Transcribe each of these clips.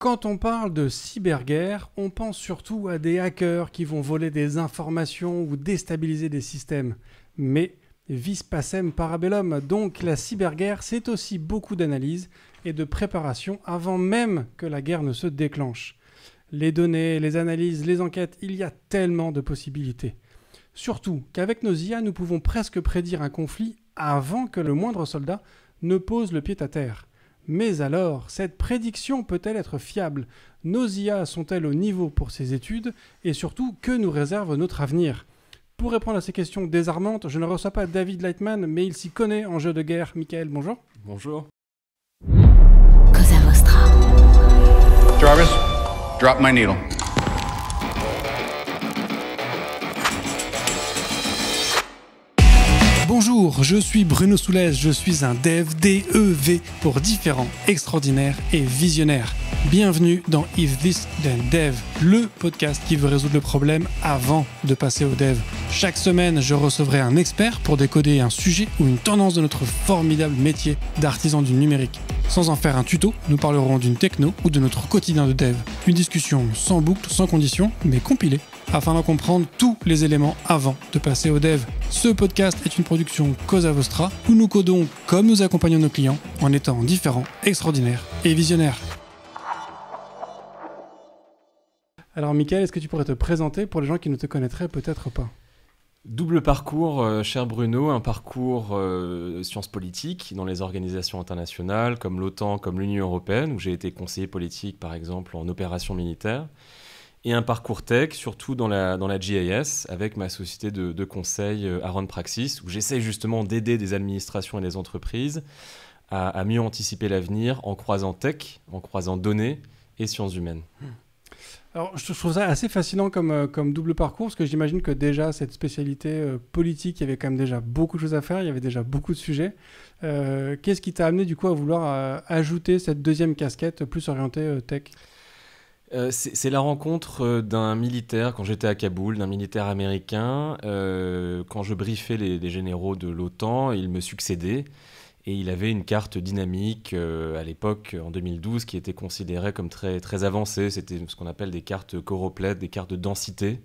Quand on parle de cyberguerre, on pense surtout à des hackers qui vont voler des informations ou déstabiliser des systèmes. Mais vis pacem parabellum, donc la cyberguerre, c'est aussi beaucoup d'analyse et de préparation avant même que la guerre ne se déclenche. Les données, les analyses, les enquêtes, il y a tellement de possibilités. Surtout qu'avec nos IA, nous pouvons presque prédire un conflit avant que le moindre soldat ne pose le pied à terre. Mais alors, cette prédiction peut-elle être fiable? Nos IA sont-elles au niveau pour ces études? Et surtout, que nous réserve notre avenir? Pour répondre à ces questions désarmantes, je ne reçois pas David Lightman, mais il s'y connaît en jeu de guerre. Michael, bonjour. Bonjour. Cosa Vostra. Jarvis, drop my needle. Bonjour, je suis Bruno Soulès, je suis un dev, D-E-V, pour différents, extraordinaires et visionnaires. Bienvenue dans If This Then Dev, le podcast qui veut résoudre le problème avant de passer au dev. Chaque semaine, je recevrai un expert pour décoder un sujet ou une tendance de notre formidable métier d'artisan du numérique. Sans en faire un tuto, nous parlerons d'une techno ou de notre quotidien de dev. Une discussion sans boucle, sans condition, mais compilée, afin d'en comprendre tous les éléments avant de passer au dev. Ce podcast est une production Cosa Vostra, où nous codons comme nous accompagnons nos clients, en étant différents, extraordinaires et visionnaires. Alors Michael, est-ce que tu pourrais te présenter pour les gens qui ne te connaîtraient peut-être pas ? Double parcours, cher Bruno, un parcours sciences politiques dans les organisations internationales comme l'OTAN, comme l'Union européenne, où j'ai été conseiller politique par exemple en opération militaire, et un parcours tech, surtout dans la GIS, avec ma société de conseil Aaron Praxis, où j'essaye justement d'aider des administrations et des entreprises à mieux anticiper l'avenir en croisant tech, en croisant données et sciences humaines. Alors, je trouve ça assez fascinant comme double parcours, parce que j'imagine que déjà, cette spécialité politique, il y avait quand même déjà beaucoup de choses à faire, il y avait déjà beaucoup de sujets. Qu'est-ce qui t'a amené du coup à vouloir ajouter cette deuxième casquette plus orientée tech ? C'est la rencontre d'un militaire, quand j'étais à Kaboul, d'un militaire américain. Quand je briefais les généraux de l'OTAN, il me succédait. Et il avait une carte dynamique à l'époque, en 2012, qui était considérée comme très, très avancée. C'était ce qu'on appelle des cartes choroplètes, des cartes de densité,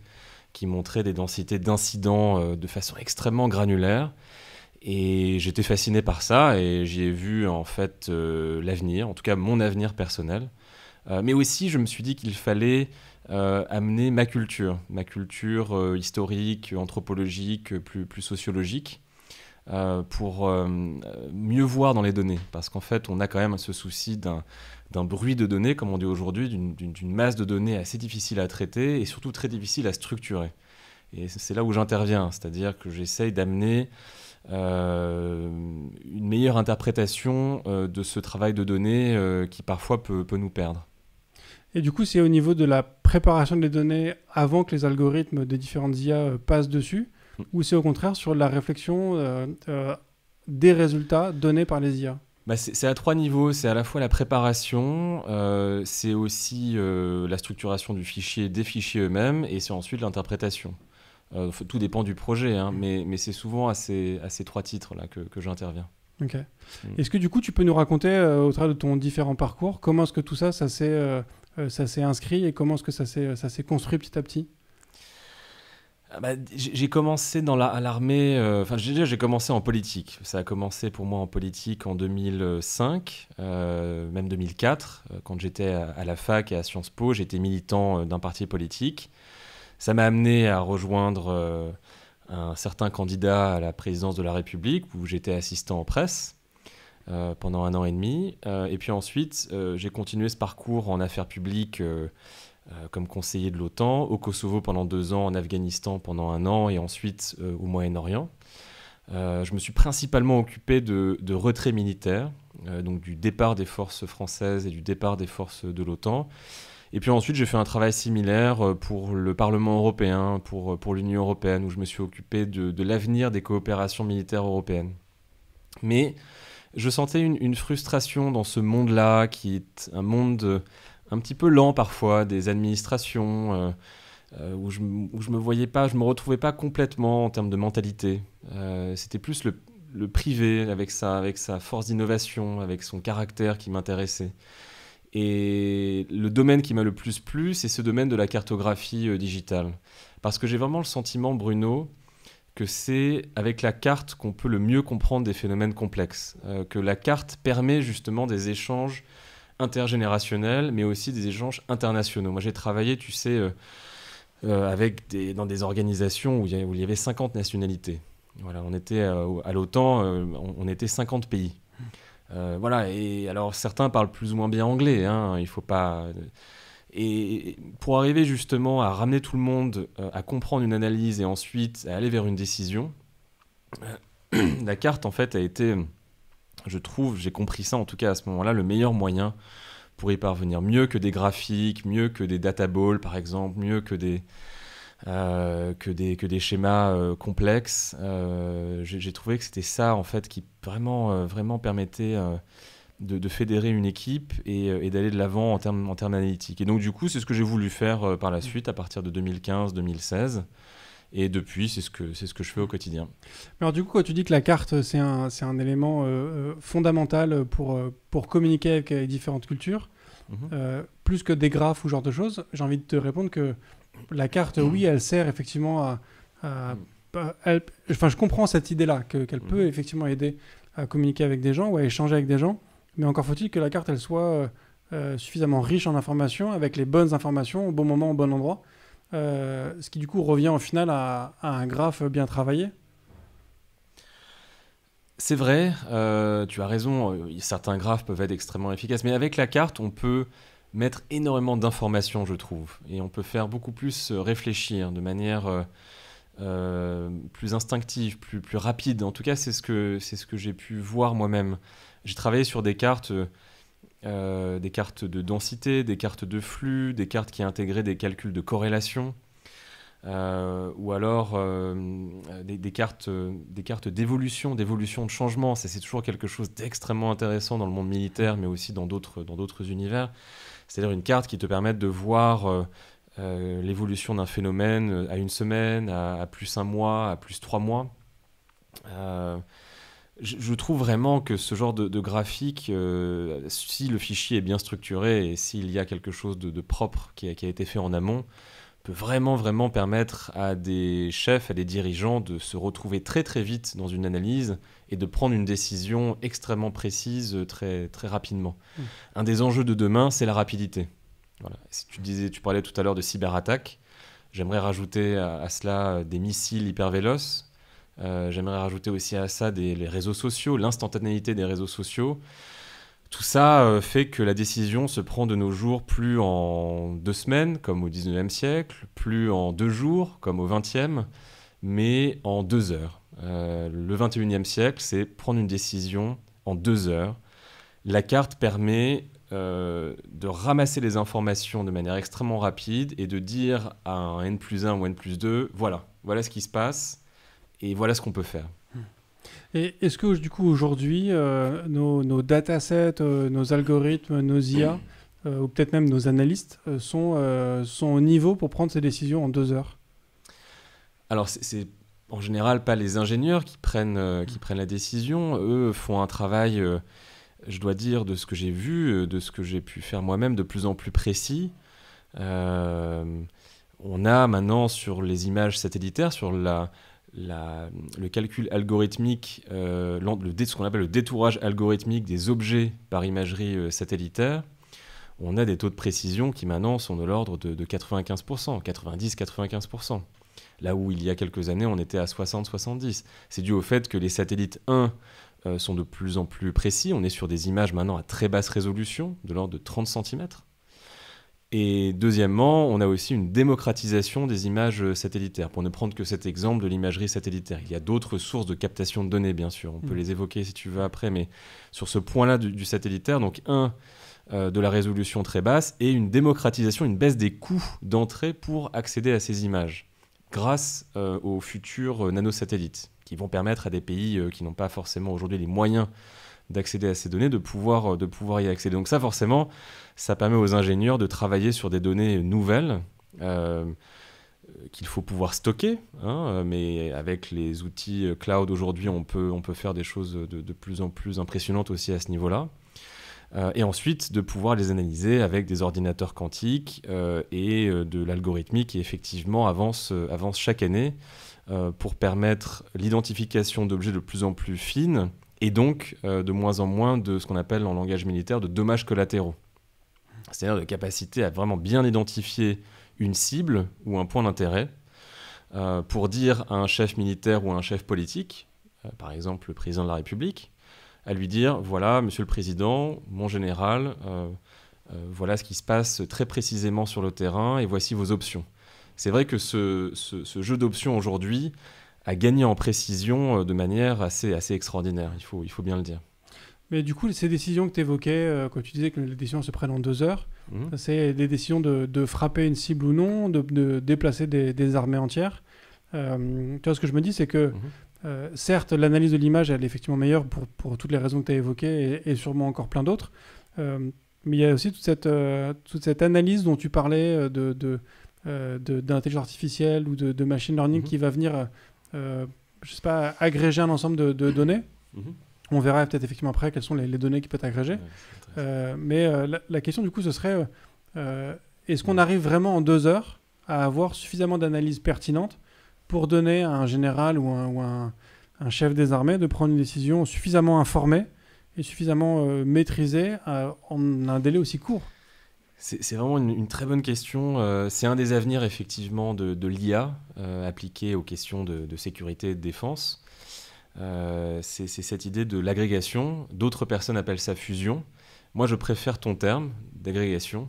qui montraient des densités d'incidents de façon extrêmement granulaire. Et j'étais fasciné par ça et j'y ai vu en fait l'avenir, en tout cas mon avenir personnel. Mais aussi, je me suis dit qu'il fallait amener ma culture historique, anthropologique, plus sociologique, pour mieux voir dans les données. Parce qu'en fait, on a quand même ce souci d'un bruit de données, comme on dit aujourd'hui, d'une masse de données assez difficile à traiter et surtout très difficile à structurer. Et c'est là où j'interviens, c'est-à-dire que j'essaye d'amener une meilleure interprétation de ce travail de données qui parfois peut nous perdre. Et du coup, c'est au niveau de la préparation des données avant que les algorithmes des différentes IA passent dessus, ou c'est au contraire sur la réflexion des résultats donnés par les IA ? C'est à trois niveaux. C'est à la fois la préparation, c'est aussi la structuration du fichier, des fichiers eux-mêmes, et c'est ensuite l'interprétation. Tout dépend du projet, hein, mais c'est souvent à ces trois titres-là que j'interviens. Ok. Est-ce que du coup, tu peux nous raconter, au travers de ton différent parcours, comment est-ce que tout ça s'est inscrit et comment est-ce que ça s'est construit petit à petit ? J'ai commencé à l'armée, j'ai commencé en politique. Ça a commencé pour moi en politique en 2005, même 2004, quand j'étais à la fac et à Sciences Po, j'étais militant d'un parti politique. Ça m'a amené à rejoindre un certain candidat à la présidence de la République, où j'étais assistant en presse pendant 1 an et demi. Et puis ensuite, j'ai continué ce parcours en affaires publiques comme conseiller de l'OTAN, au Kosovo pendant 2 ans, en Afghanistan pendant 1 an et ensuite au Moyen-Orient. Je me suis principalement occupé de retrait militaire, donc du départ des forces françaises et du départ des forces de l'OTAN. Et puis ensuite, j'ai fait un travail similaire pour le Parlement européen, pour l'Union européenne, où je me suis occupé de l'avenir des coopérations militaires européennes. Mais je sentais une frustration dans ce monde-là, qui est un monde un petit peu lent parfois, des administrations où je me retrouvais pas complètement en termes de mentalité. C'était plus le privé avec sa force d'innovation, avec son caractère qui m'intéressait. Et le domaine qui m'a le plus plu, c'est ce domaine de la cartographie digitale. Parce que j'ai vraiment le sentiment, Bruno, que c'est avec la carte qu'on peut le mieux comprendre des phénomènes complexes. Que la carte permet justement des échanges intergénérationnels, mais aussi des échanges internationaux. Moi, j'ai travaillé, tu sais, dans des organisations où il y avait 50 nationalités. Voilà, on était à l'OTAN, on était 50 pays. Voilà, et alors certains parlent plus ou moins bien anglais, hein, il faut pas... Et pour arriver justement à ramener tout le monde à comprendre une analyse et ensuite à aller vers une décision, la carte en fait a été, je trouve, j'ai compris ça en tout cas à ce moment-là, le meilleur moyen pour y parvenir. Mieux que des graphiques, mieux que des databalls par exemple, mieux que des schémas complexes. J'ai trouvé que c'était ça en fait qui vraiment permettait de fédérer une équipe et d'aller de l'avant en termes analytiques. Et donc du coup, c'est ce que j'ai voulu faire par la suite à partir de 2015-2016. Et depuis, c'est ce que je fais au quotidien. Alors du coup, quand tu dis que la carte, c'est un élément fondamental pour communiquer avec les différentes cultures, plus que des graphes ou ce genre de choses, j'ai envie de te répondre que la carte, oui, elle sert effectivement je comprends cette idée-là, qu'elle peut effectivement aider à communiquer avec des gens ou à échanger avec des gens, mais encore faut-il que la carte, elle soit suffisamment riche en informations, avec les bonnes informations, au bon moment, au bon endroit, ce qui du coup revient au final à un graphe bien travaillé. C'est vrai, tu as raison, certains graphes peuvent être extrêmement efficaces, mais avec la carte, on peut mettre énormément d'informations, je trouve, et on peut faire beaucoup plus réfléchir de manière plus instinctive, plus rapide. En tout cas, c'est ce que j'ai pu voir moi-même. J'ai travaillé sur des cartes de densité, des cartes de flux, des cartes qui intégraient des calculs de corrélation, ou alors des cartes d'évolution de changement. Ça, c'est toujours quelque chose d'extrêmement intéressant dans le monde militaire, mais aussi dans d'autres univers. C'est-à-dire une carte qui te permet de voir l'évolution d'un phénomène à une semaine, à plus un mois, à plus 3 mois. Je trouve vraiment que ce genre de graphique, si le fichier est bien structuré et s'il y a quelque chose de propre qui a été fait en amont, peut vraiment permettre à des chefs, à des dirigeants de se retrouver très très vite dans une analyse et de prendre une décision extrêmement précise très, très rapidement. Un des enjeux de demain, c'est la rapidité. Voilà. Si tu parlais tout à l'heure de cyberattaques, j'aimerais rajouter à cela des missiles hyper véloces. J'aimerais rajouter aussi à ça les réseaux sociaux, l'instantanéité des réseaux sociaux. Tout ça fait que la décision se prend de nos jours plus en 2 semaines, comme au 19e siècle, plus en 2 jours, comme au 20e, mais en 2 heures. Le 21e siècle, c'est prendre une décision en 2 heures. La carte permet de ramasser les informations de manière extrêmement rapide et de dire à un N+1 ou N+2, voilà ce qui se passe et voilà ce qu'on peut faire. Et est-ce que du coup aujourd'hui, nos datasets, nos algorithmes, nos IA, ou peut-être même nos analystes sont au niveau pour prendre ces décisions en 2 heures? Alors c'est en général pas les ingénieurs qui prennent la décision. Eux font un travail, je dois dire, de ce que j'ai vu, de ce que j'ai pu faire moi-même, de plus en plus précis. On a maintenant sur les images satellitaires, sur le calcul algorithmique, ce qu'on appelle le détourage algorithmique des objets par imagerie satellitaire, on a des taux de précision qui maintenant sont de l'ordre de 95%, 90-95%. Là où il y a quelques années, on était à 60-70. C'est dû au fait que les satellites 1 sont de plus en plus précis. On est sur des images maintenant à très basse résolution, de l'ordre de 30 cm. Et deuxièmement, on a aussi une démocratisation des images satellitaires. Pour ne prendre que cet exemple de l'imagerie satellitaire. Il y a d'autres sources de captation de données, bien sûr. On peut les évoquer si tu veux après, mais sur ce point-là du satellitaire, donc de la résolution très basse et une démocratisation, une baisse des coûts d'entrée pour accéder à ces images grâce aux futurs nanosatellites qui vont permettre à des pays qui n'ont pas forcément aujourd'hui les moyens d'accéder à ces données, de pouvoir y accéder. Donc ça, forcément, ça permet aux ingénieurs de travailler sur des données nouvelles qu'il faut pouvoir stocker, mais avec les outils cloud aujourd'hui, on peut faire des choses de plus en plus impressionnantes aussi à ce niveau-là. et ensuite de pouvoir les analyser avec des ordinateurs quantiques et de l'algorithmique qui effectivement avance chaque année pour permettre l'identification d'objets de plus en plus fines et donc de moins en moins de ce qu'on appelle en langage militaire de dommages collatéraux. C'est-à-dire de capacité à vraiment bien identifier une cible ou un point d'intérêt pour dire à un chef militaire ou à un chef politique, par exemple le président de la République, à lui dire, voilà, monsieur le président, mon général, voilà ce qui se passe très précisément sur le terrain et voici vos options. C'est vrai que ce jeu d'options aujourd'hui a gagné en précision de manière assez extraordinaire, il faut bien le dire. Mais du coup, ces décisions que tu évoquais, quand tu disais que les décisions se prennent en 2 heures, c'est des décisions de frapper une cible ou non, de déplacer des armées entières. Tu vois, ce que je me dis, c'est que certes, l'analyse de l'image, elle est effectivement meilleure pour toutes les raisons que tu as évoquées et sûrement encore plein d'autres. Mais il y a aussi toute cette analyse dont tu parlais d'intelligence artificielle ou de machine learning qui va venir, je sais pas, agréger un ensemble de données. On verra peut-être effectivement après quelles sont les données qui peuvent être agrégées. Mais la question du coup, ce serait est-ce qu'on arrive vraiment en 2 heures à avoir suffisamment d'analyses pertinentes pour donner à un général ou un chef des armées de prendre une décision suffisamment informée et suffisamment maîtrisée en un délai aussi court? C'est vraiment une très bonne question. C'est un des avenirs effectivement de l'IA appliquée aux questions de sécurité et de défense. C'est cette idée de l'agrégation. D'autres personnes appellent ça fusion. Moi, je préfère ton terme d'agrégation,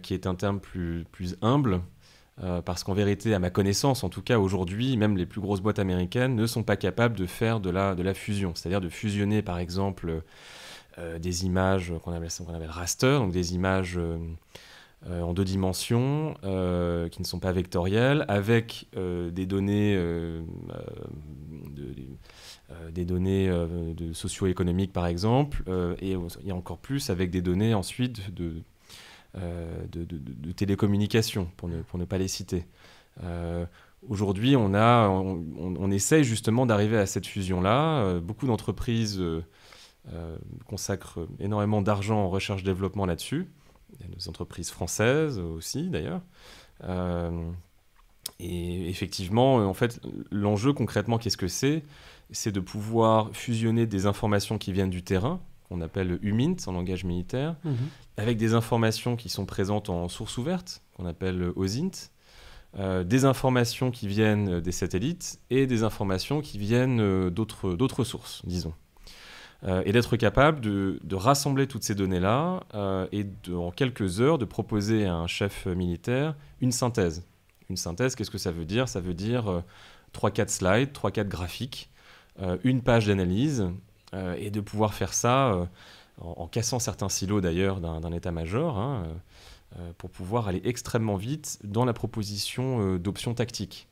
qui est un terme plus humble, parce qu'en vérité, à ma connaissance, en tout cas aujourd'hui, même les plus grosses boîtes américaines ne sont pas capables de faire de la fusion, c'est-à-dire de fusionner, par exemple, des images qu'on appelle raster, donc des images en 2 dimensions qui ne sont pas vectorielles, avec des données de socio-économiques par exemple, et encore plus avec des données ensuite de télécommunications, pour ne pas les citer. Aujourd'hui, on essaye justement d'arriver à cette fusion-là. Beaucoup d'entreprises consacrent énormément d'argent en recherche-développement là-dessus. Il y a des entreprises françaises aussi, d'ailleurs. Et effectivement, en fait, l'enjeu concrètement, qu'est-ce que c'est ? C'est de pouvoir fusionner des informations qui viennent du terrain, qu'on appelle UMINT en langage militaire, avec des informations qui sont présentes en source ouverte, qu'on appelle OSINT, des informations qui viennent des satellites et des informations qui viennent d'autres sources, disons. Et d'être capable de rassembler toutes ces données-là et en quelques heures de proposer à un chef militaire une synthèse. Une synthèse, qu'est-ce que ça veut dire ? Ça veut dire 3-4 slides, 3-4 graphiques, une page d'analyse, et de pouvoir faire ça en cassant certains silos d'ailleurs d'un état-major, pour pouvoir aller extrêmement vite dans la proposition d'options tactiques.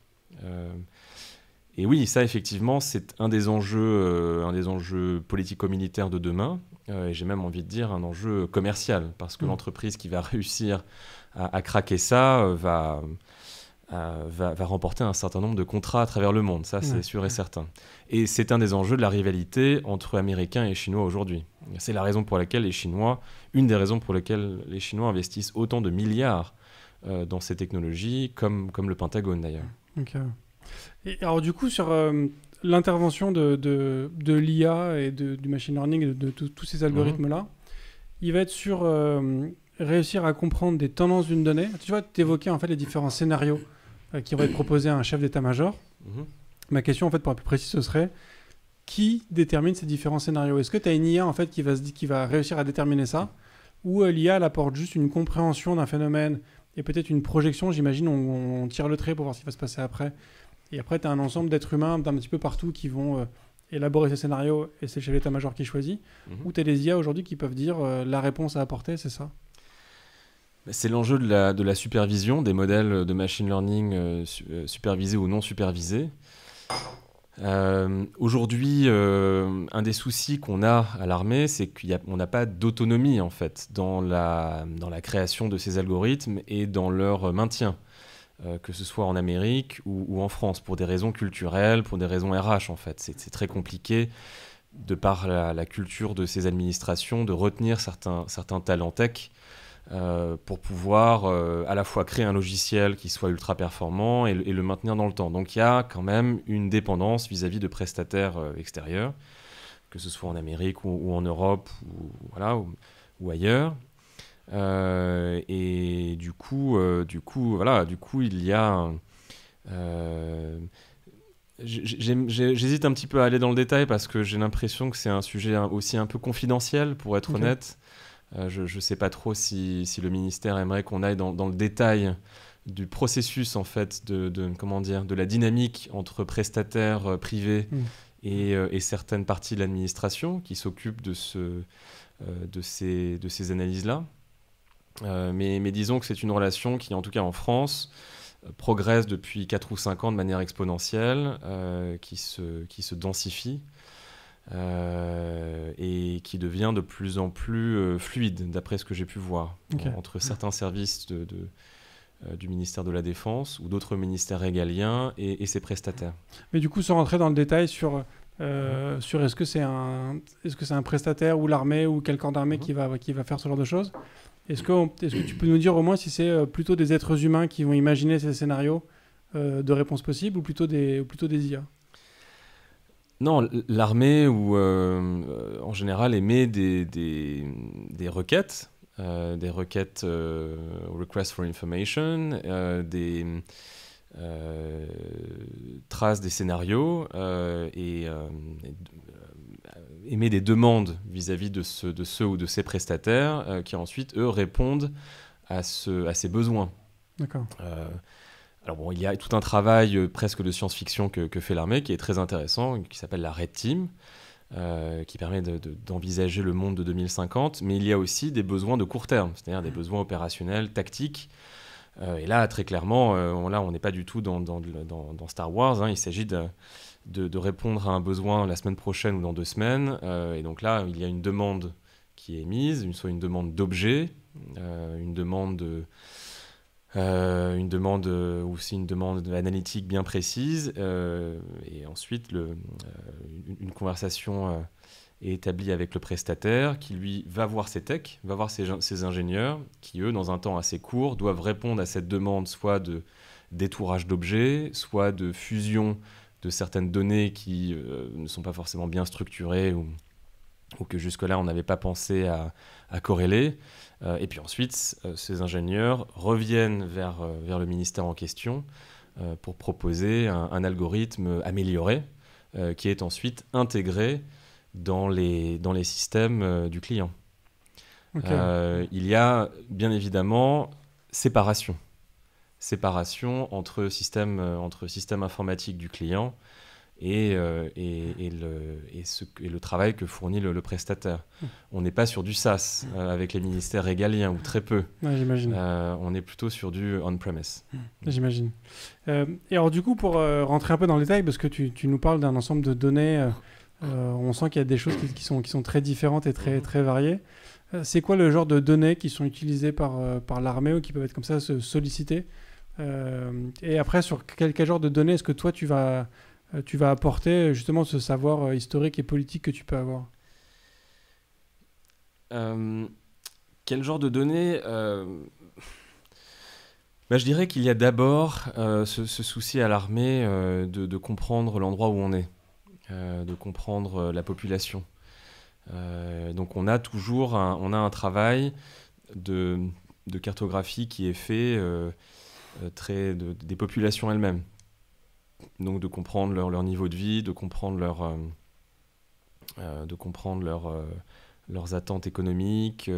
Et oui, ça effectivement, c'est un des enjeux politico-militaires de demain, et j'ai même envie de dire un enjeu commercial, parce que l'entreprise qui va réussir à craquer ça va remporter un certain nombre de contrats à travers le monde, ça c'est sûr et certain. Et c'est un des enjeux de la rivalité entre Américains et Chinois aujourd'hui. C'est la raison pour laquelle une des raisons pour lesquelles les Chinois investissent autant de milliards dans ces technologies, comme le Pentagone d'ailleurs. Okay. Et alors du coup, sur l'intervention de l'IA et du machine learning et de tous ces algorithmes-là, il va être sur réussir à comprendre des tendances d'une donnée. Tu vois, tu évoquais en fait les différents scénarios qui vont être proposés à un chef d'état-major. Ma question, en fait, pour être plus précis, ce serait qui détermine ces différents scénarios ? Est-ce que tu as une IA en fait, qui va réussir à déterminer ça ? Ou l'IA elle apporte juste une compréhension d'un phénomène et peut-être une projection, j'imagine, on tire le trait pour voir ce qui va se passer après. Et après, tu as un ensemble d'êtres humains d'un petit peu partout qui vont élaborer ces scénarios et c'est le chef d'état-major qui choisit. Ou tu as des IA aujourd'hui qui peuvent dire la réponse à apporter, c'est ça. C'est l'enjeu de la supervision des modèles de machine learning supervisés ou non supervisés. Aujourd'hui, un des soucis qu'on a à l'armée, c'est qu'on n'a pas d'autonomie en fait dans la création de ces algorithmes et dans leur maintien, que ce soit en Amérique ou en France, pour des raisons culturelles, pour des raisons RH en fait. C'est très compliqué de par la culture de ces administrations, de retenir certains talents tech pour pouvoir à la fois créer un logiciel qui soit ultra performant et le maintenir dans le temps. Donc il y a quand même une dépendance vis-à-vis de prestataires extérieurs, que ce soit en Amérique ou en Europe ou ailleurs. Et du coup, il y a... J'hésite un petit peu à aller dans le détail parce que j'ai l'impression que c'est un sujet aussi un peu confidentiel, pour être honnête. Je ne sais pas trop si le ministère aimerait qu'on aille dans le détail du processus en fait de la dynamique entre prestataires privés et certaines parties de l'administration qui s'occupent de ces analyses-là. Mais disons que c'est une relation qui, en tout cas en France, progresse depuis 4 ou 5 ans de manière exponentielle, qui se densifie et qui devient de plus en plus fluide, d'après ce que j'ai pu voir, entre certains services du ministère de la Défense ou d'autres ministères régaliens et ses prestataires. Mais du coup, sans rentrer dans le détail sur est-ce que c'est un prestataire ou l'armée ou quel corps d'armée qui va faire ce genre de choses, est-ce que tu peux nous dire au moins si c'est plutôt des êtres humains qui vont imaginer ces scénarios de réponses possibles ou plutôt des IA? Non, l'armée en général émet des requêtes, request for information, des traces des scénarios et émet des demandes vis-à-vis de ceux ou de ces prestataires qui ensuite, eux, répondent à ces besoins. D'accord. Alors bon, il y a tout un travail presque de science-fiction que fait l'armée qui est très intéressant, qui s'appelle la Red Team, qui permet d'envisager le monde de 2050, mais il y a aussi des besoins de court terme, c'est-à-dire des besoins opérationnels, tactiques. Et là, très clairement, on n'est pas du tout dans Star Wars, hein. Il s'agit de répondre à un besoin la semaine prochaine ou dans 2 semaines. Et donc là, il y a une demande qui est émise, soit une demande d'objet, une demande aussi une demande analytique bien précise, et ensuite une conversation est établie avec le prestataire qui lui va voir ses techs, va voir ses ingénieurs qui eux dans un temps assez court doivent répondre à cette demande soit de détourage d'objets, soit de fusion de certaines données qui ne sont pas forcément bien structurées ou que jusque-là on n'avait pas pensé à corréler. Et puis ensuite, ces ingénieurs reviennent vers le ministère en question pour proposer un algorithme amélioré qui est ensuite intégré dans les systèmes du client. Okay. Il y a bien évidemment séparation entre système informatique du client et le travail que fournit le prestataire. On n'est pas sur du SaaS avec les ministères régaliens, ou très peu. Ouais, j'imagine. On est plutôt sur du on-premise. J'imagine. Et alors du coup, pour rentrer un peu dans le détail, parce que tu nous parles d'un ensemble de données, on sent qu'il y a des choses qui sont très différentes et très, très variées. C'est quoi le genre de données qui sont utilisées par l'armée ou qui peuvent être comme ça sollicitées et après, sur quel genre de données est-ce que toi, tu vas apporter justement ce savoir historique et politique que tu peux avoir? Quel genre de données je dirais qu'il y a d'abord ce souci à l'armée de comprendre l'endroit où on est, de comprendre la population. Donc on a toujours un travail de cartographie qui est fait des populations elles-mêmes. Donc de comprendre leur niveau de vie, de comprendre leurs attentes économiques.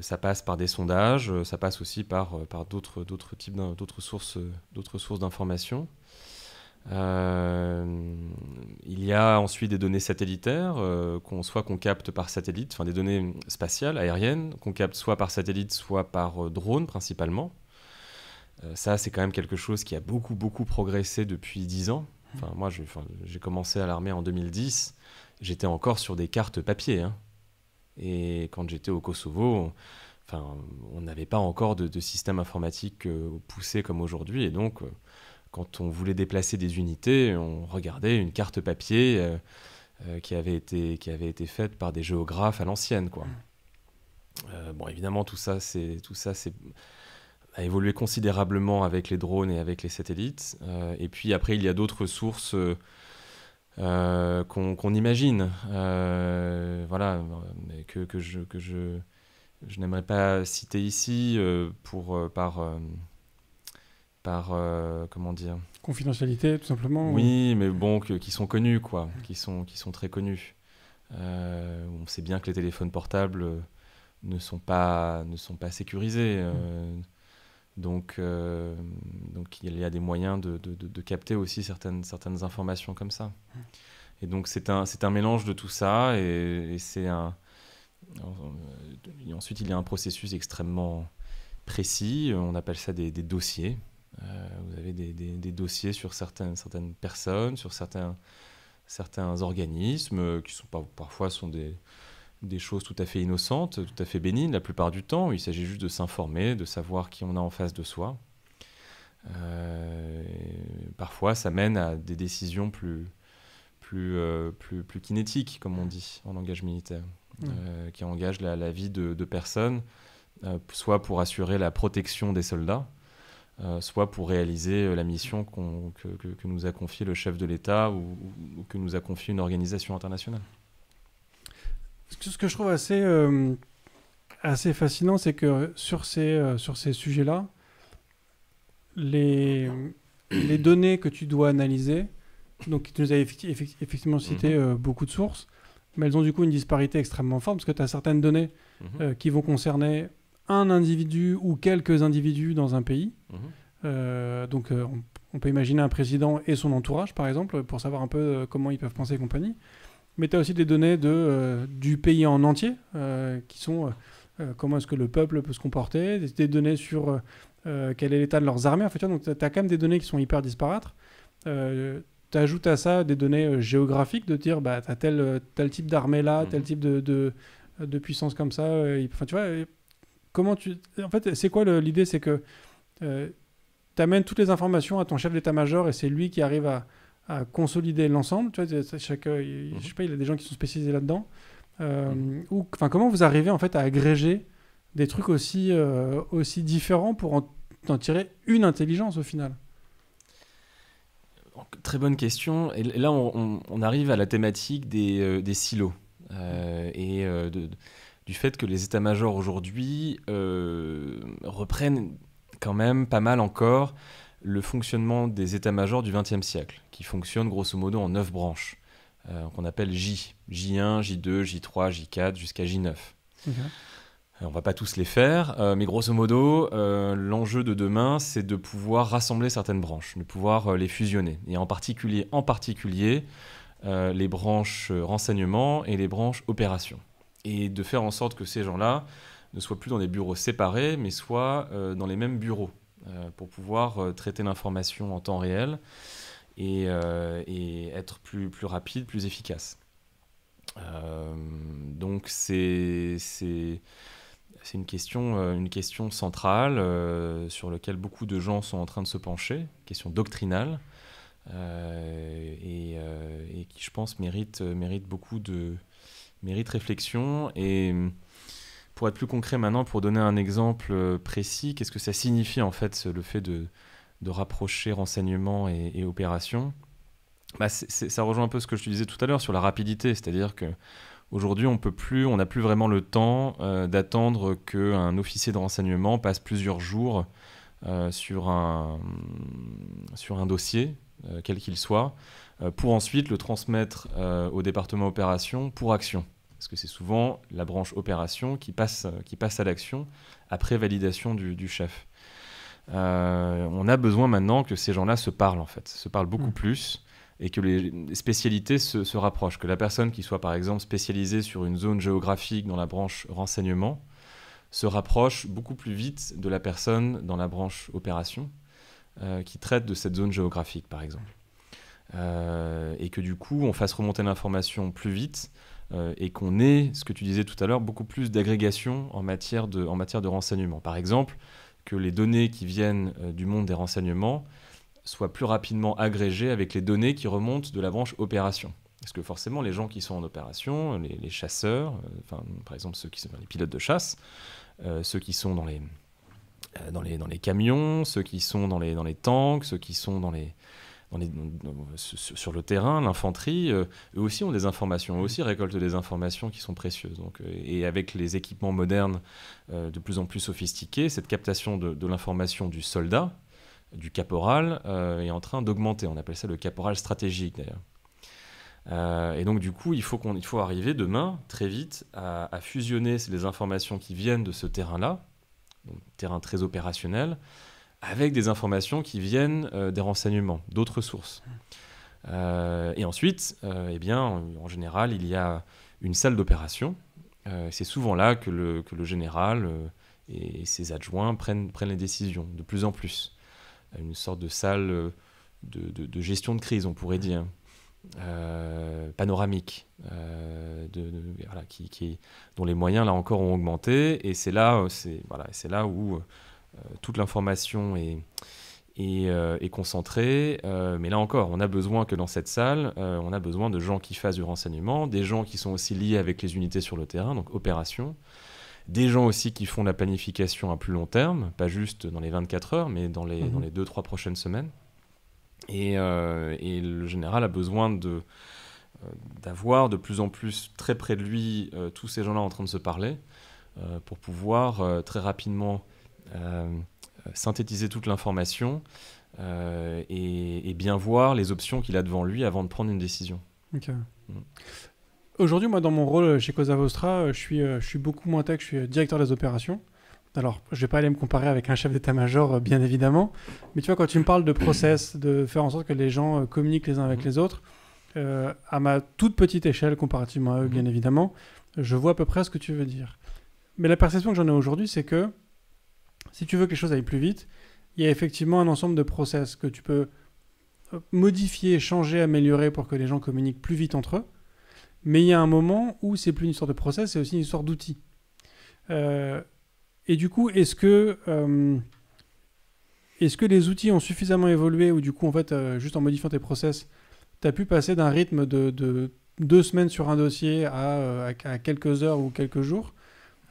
Ça passe par des sondages, ça passe aussi par d'autres sources d'informations. Il y a ensuite des données satellitaires qu'on capte par satellite, enfin des données spatiales, aériennes, qu'on capte soit par satellite, soit par drone principalement. Ça, c'est quand même quelque chose qui a beaucoup, beaucoup progressé depuis 10 ans. Moi, j'ai commencé à l'armée en 2010. J'étais encore sur des cartes papier. Hein. Et quand j'étais au Kosovo, on n'avait pas encore de système informatique poussé comme aujourd'hui. Et donc, quand on voulait déplacer des unités, on regardait une carte papier qui avait été faite par des géographes à l'ancienne, quoi. Bon, évidemment, tout ça a évolué considérablement avec les drones et avec les satellites. Et puis après, il y a d'autres sources qu'on imagine, voilà, que je n'aimerais pas citer ici par comment dire, Confidentialité, tout simplement. oui, mais bon, qui sont connus, quoi, qui sont très connus. On sait bien que les téléphones portables ne sont pas sécurisés, donc il y a des moyens de capter aussi certaines informations comme ça. Et donc c'est un mélange de tout ça, et ensuite il y a un processus extrêmement précis. On appelle ça des dossiers. Vous avez des dossiers sur certaines personnes, sur certains organismes qui parfois sont des choses tout à fait innocentes, tout à fait bénignes la plupart du temps. Il s'agit juste de s'informer, de savoir qui on a en face de soi. Parfois, ça mène à des décisions plus kinétiques, comme on dit en langage militaire, qui engagent la vie de personnes, soit pour assurer la protection des soldats, soit pour réaliser la mission que nous a confiée le chef de l'État ou que nous a confiée une organisation internationale. Ce que je trouve assez fascinant, c'est que sur ces sujets-là, les données que tu dois analyser, donc tu nous as effectivement cité beaucoup de sources, mais elles ont du coup une disparité extrêmement forte, parce que tu as certaines données qui vont concerner un individu ou quelques individus dans un pays. Donc on peut imaginer un président et son entourage, par exemple, pour savoir un peu comment ils peuvent penser et compagnie. Mais tu as aussi des données du pays en entier, qui sont comment est-ce que le peuple peut se comporter, des données sur quel est l'état de leurs armées. En fait, donc tu as quand même des données qui sont hyper disparates. Tu ajoutes à ça des données géographiques, de dire tu as tel type d'armée là, tel type de puissance comme ça. Enfin, tu vois, comment en fait, c'est quoi l'idée? C'est que tu amènes toutes les informations à ton chef d'état-major et c'est lui qui arrive à consolider l'ensemble. Tu vois, je sais pas, il y a des gens qui sont spécialisés là-dedans. Comment vous arrivez en fait à agréger des trucs aussi différents pour en tirer une intelligence au final? Très bonne question. Et là, on arrive à la thématique des silos du fait que les états-majors aujourd'hui reprennent quand même pas mal encore le fonctionnement des états-majors du XXe siècle, qui fonctionnent grosso modo en 9 branches, qu'on appelle J. J1, J2, J3, J4, jusqu'à J9. Okay. On ne va pas tous les faire, mais grosso modo, l'enjeu de demain, c'est de pouvoir rassembler certaines branches, de pouvoir les fusionner. Et en particulier les branches renseignement et les branches opération. Et de faire en sorte que ces gens-là ne soient plus dans des bureaux séparés, mais soient dans les mêmes bureaux, pour pouvoir traiter l'information en temps réel et être plus rapide, plus efficace. Donc c'est une question centrale sur laquelle beaucoup de gens sont en train de se pencher, question doctrinale, et qui, je pense, mérite réflexion. Et pour être plus concret maintenant, pour donner un exemple précis, qu'est-ce que ça signifie en fait le fait de rapprocher renseignement et opération? Ça rejoint un peu ce que je te disais tout à l'heure sur la rapidité, c'est-à-dire qu'aujourd'hui on n'a plus vraiment le temps d'attendre qu'un officier de renseignement passe plusieurs jours sur un dossier, quel qu'il soit, pour ensuite le transmettre au département opération pour action. Parce que c'est souvent la branche opération qui passe à l'action après validation du chef. On a besoin maintenant que ces gens-là se parlent beaucoup plus, et que les spécialités se rapprochent, que la personne qui soit par exemple spécialisée sur une zone géographique dans la branche renseignement se rapproche beaucoup plus vite de la personne dans la branche opération qui traite de cette zone géographique par exemple. Et que du coup on fasse remonter l'information plus vite, et qu'on ait, ce que tu disais tout à l'heure, beaucoup plus d'agrégation en matière de renseignement. Par exemple, que les données qui viennent du monde des renseignements soient plus rapidement agrégées avec les données qui remontent de la branche opération. Parce que forcément, les gens qui sont en opération, les chasseurs, par exemple ceux qui sont les pilotes de chasse, ceux qui sont dans les camions, ceux qui sont dans les tanks, ceux qui sont sur le terrain, l'infanterie, eux aussi ont des informations, eux aussi récoltent des informations qui sont précieuses. Donc, et avec les équipements modernes de plus en plus sophistiqués, cette captation de l'information du soldat, du caporal, est en train d'augmenter. On appelle ça le caporal stratégique d'ailleurs. Et donc du coup, il faut arriver demain, très vite, à fusionner les informations qui viennent de ce terrain-là, donc terrain très opérationnel, avec des informations qui viennent des renseignements, d'autres sources. Et ensuite, en général, il y a une salle d'opération. C'est souvent là que le général et ses adjoints prennent les décisions, de plus en plus. Une sorte de salle de gestion de crise, on pourrait dire. Panoramique, dont les moyens là encore ont augmenté, et c'est là où toute l'information est concentrée. Mais là encore, on a besoin que dans cette salle, on a besoin de gens qui fassent du renseignement, des gens qui sont aussi liés avec les unités sur le terrain, donc opération, des gens aussi qui font la planification à plus long terme, pas juste dans les 24 heures, mais dans les 2-3 prochaines semaines. Et le général a besoin d'avoir de plus en plus très près de lui tous ces gens-là en train de se parler pour pouvoir très rapidement synthétiser toute l'information et bien voir les options qu'il a devant lui avant de prendre une décision. Okay. Aujourd'hui, moi, dans mon rôle chez Cosa Vostra, je suis beaucoup moins tech, je suis directeur des opérations. Alors, je ne vais pas aller me comparer avec un chef d'état-major, bien évidemment, mais tu vois, quand tu me parles de process, de faire en sorte que les gens communiquent les uns avec les autres, à ma toute petite échelle, comparativement à eux, bien évidemment, je vois à peu près ce que tu veux dire. Mais la perception que j'en ai aujourd'hui, c'est que si tu veux que les choses aillent plus vite, il y a effectivement un ensemble de process que tu peux modifier, changer, améliorer pour que les gens communiquent plus vite entre eux. Mais il y a un moment où c'est plus une histoire de process, c'est aussi une histoire d'outils. Et du coup, est-ce que les outils ont suffisamment évolué ou du coup, en fait, juste en modifiant tes process, tu as pu passer d'un rythme de 2 semaines sur un dossier à quelques heures ou quelques jours,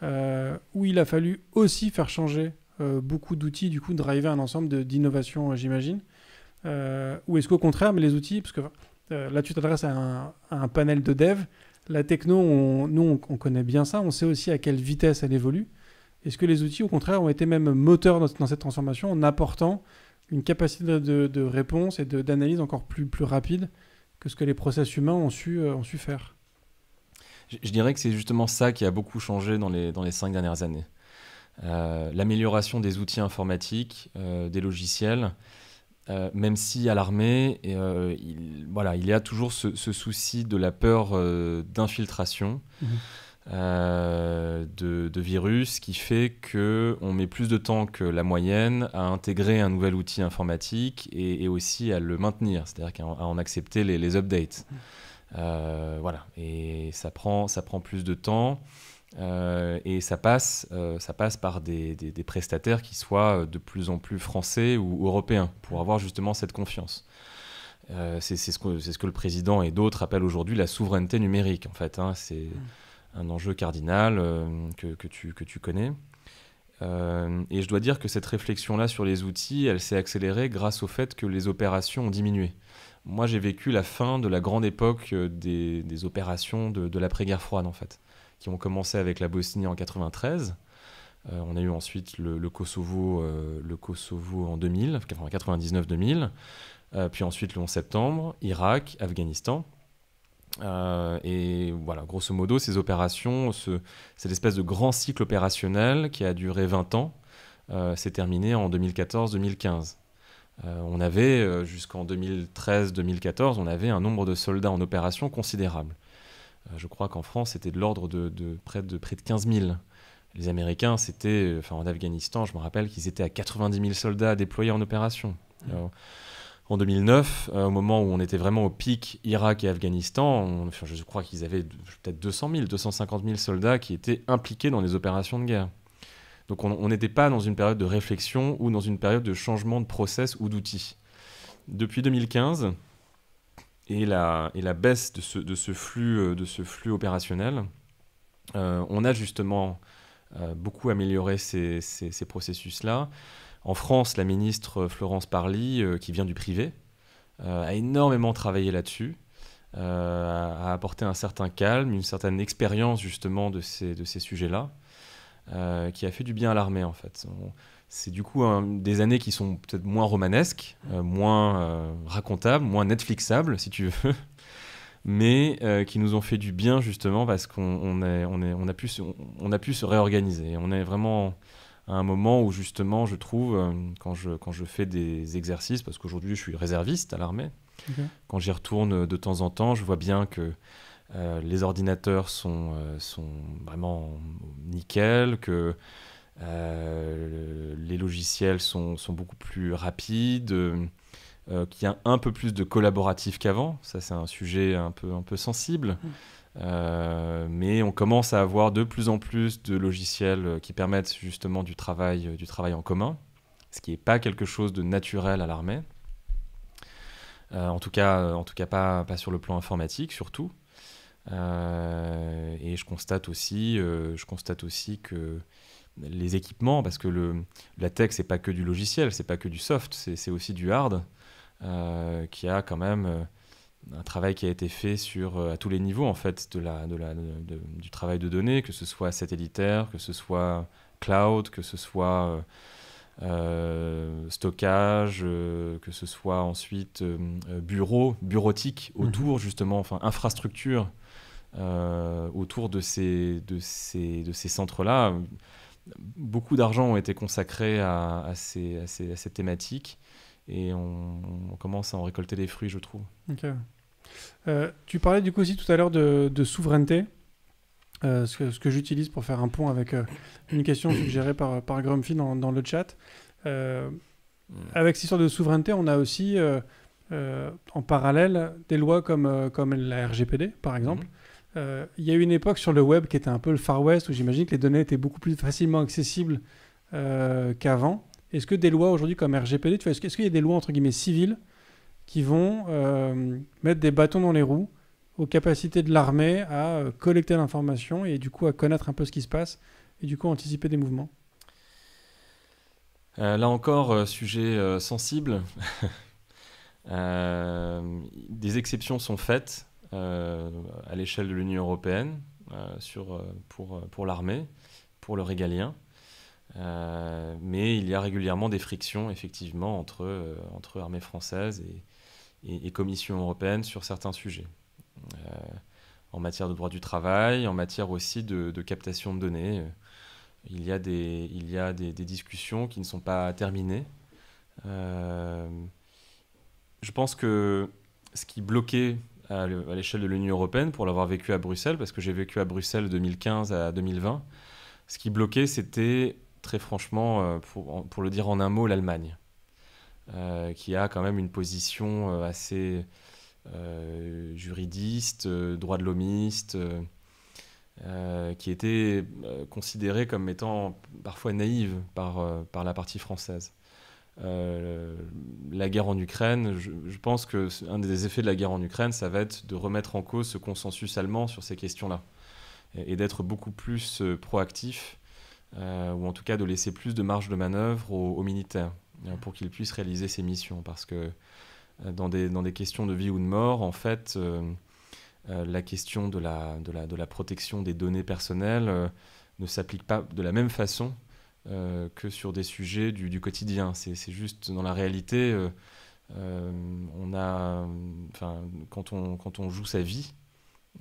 où il a fallu aussi faire changer beaucoup d'outils, du coup, driver un ensemble d'innovations, j'imagine. Ou est-ce qu'au contraire, mais les outils, parce que là, tu t'adresses à un panel de dev, la techno, on connaît bien ça, on sait aussi à quelle vitesse elle évolue. Est-ce que les outils, au contraire, ont été même moteurs dans cette transformation en apportant une capacité de réponse et d'analyse encore plus rapide que ce que les process humains ont su faire? Je dirais que c'est justement ça qui a beaucoup changé dans les 5 dernières années. L'amélioration des outils informatiques, des logiciels, même si à l'armée, il y a toujours ce souci de la peur d'infiltration. De virus qui fait qu'on met plus de temps que la moyenne à intégrer un nouvel outil informatique et aussi à le maintenir, c'est-à-dire qu'à en accepter les updates. Et ça prend plus de temps et ça passe par des prestataires qui soient de plus en plus français ou européens pour avoir justement cette confiance. C'est ce que le président et d'autres appellent aujourd'hui la souveraineté numérique, en fait. C'est un enjeu cardinal que tu connais. Et je dois dire que cette réflexion-là sur les outils, elle s'est accélérée grâce au fait que les opérations ont diminué. Moi, j'ai vécu la fin de la grande époque des opérations de l'après-guerre froide, en fait, qui ont commencé avec la Bosnie en 1993. On a eu ensuite le Kosovo en 2000, enfin 99-2000. Puis ensuite le 11 septembre, Irak, Afghanistan. Et voilà, grosso modo, ces opérations, cette espèce de grand cycle opérationnel qui a duré 20 ans, s'est terminé en 2014-2015. On avait, jusqu'en 2013-2014, on avait un nombre de soldats en opération considérable. Je crois qu'en France, c'était de l'ordre de près de 15 000. Les Américains, en Afghanistan, je me rappelle qu'ils étaient à 90 000 soldats déployés en opération. En 2009, au moment où on était vraiment au pic Irak et Afghanistan, je crois qu'ils avaient peut-être 200 000, 250 000 soldats qui étaient impliqués dans les opérations de guerre. Donc on n'était pas dans une période de réflexion ou dans une période de changement de process ou d'outils. depuis 2015 et la baisse de ce flux opérationnel, on a justement beaucoup amélioré ces processus-là. En France, la ministre Florence Parly, qui vient du privé, a énormément travaillé là-dessus, a apporté un certain calme, une certaine expérience justement de ces sujets-là, qui a fait du bien à l'armée en fait. C'est du coup des années qui sont peut-être moins romanesques, moins racontables, moins Netflixables si tu veux, mais qui nous ont fait du bien justement parce qu'on a pu se réorganiser. On est vraiment à un moment où justement je trouve, quand je fais des exercices, parce qu'aujourd'hui je suis réserviste à l'armée, okay. Quand j'y retourne de temps en temps, je vois bien que les ordinateurs sont vraiment nickel, que les logiciels sont beaucoup plus rapides, qu'il y a un peu plus de collaboratif qu'avant. Ça, c'est un sujet un peu sensible. Mais on commence à avoir de plus en plus de logiciels qui permettent justement du travail en commun, ce qui n'est pas quelque chose de naturel à l'armée. En tout cas pas sur le plan informatique, surtout. Et je constate aussi que les équipements, parce que la tech, c'est pas que du logiciel, c'est pas que du soft, c'est aussi du hard, qui a quand même un travail qui a été fait à tous les niveaux en fait du travail de données, que ce soit satellitaire, que ce soit cloud, que ce soit stockage, que ce soit ensuite bureautique autour justement, enfin infrastructure autour de ces centres-là. Beaucoup d'argent ont été consacrés à ces thématiques et on commence à en récolter les fruits, je trouve. Okay. Tu parlais du coup aussi tout à l'heure de souveraineté, ce que j'utilise pour faire un pont avec une question suggérée par Grumpy dans le chat. Avec cette histoire de souveraineté, on a aussi en parallèle des lois comme la RGPD, par exemple. Il y a eu une époque sur le web qui était un peu le Far West, où j'imagine que les données étaient beaucoup plus facilement accessibles qu'avant. Est-ce que des lois aujourd'hui comme RGPD, est-ce qu'il y a des lois entre guillemets civiles qui vont mettre des bâtons dans les roues aux capacités de l'armée à collecter l'information et du coup à connaître un peu ce qui se passe et du coup anticiper des mouvements? Là encore, sujet sensible. Des exceptions sont faites à l'échelle de l'Union européenne pour l'armée, pour le régalien. Mais il y a régulièrement des frictions, effectivement, entre armée française et Commission européenne sur certains sujets. En matière de droit du travail, en matière aussi de captation de données. Il y a des discussions qui ne sont pas terminées. Je pense que ce qui bloquait à l'échelle de l'Union européenne, pour l'avoir vécu à Bruxelles, parce que j'ai vécu à Bruxelles de 2015 à 2020, ce qui bloquait, c'était très franchement, pour le dire en un mot, l'Allemagne, qui a quand même une position assez juridiste, droit de l'hommiste, qui était considérée comme étant parfois naïve par la partie française. La guerre en Ukraine, je pense qu'un des effets de la guerre en Ukraine, ça va être de remettre en cause ce consensus allemand sur ces questions-là et d'être beaucoup plus proactif, ou en tout cas de laisser plus de marge de manœuvre aux militaires pour qu'ils puissent réaliser ces missions. Parce que dans des questions de vie ou de mort, en fait, la question de la protection des données personnelles ne s'applique pas de la même façon que sur des sujets du quotidien. C'est juste dans la réalité, quand on joue sa vie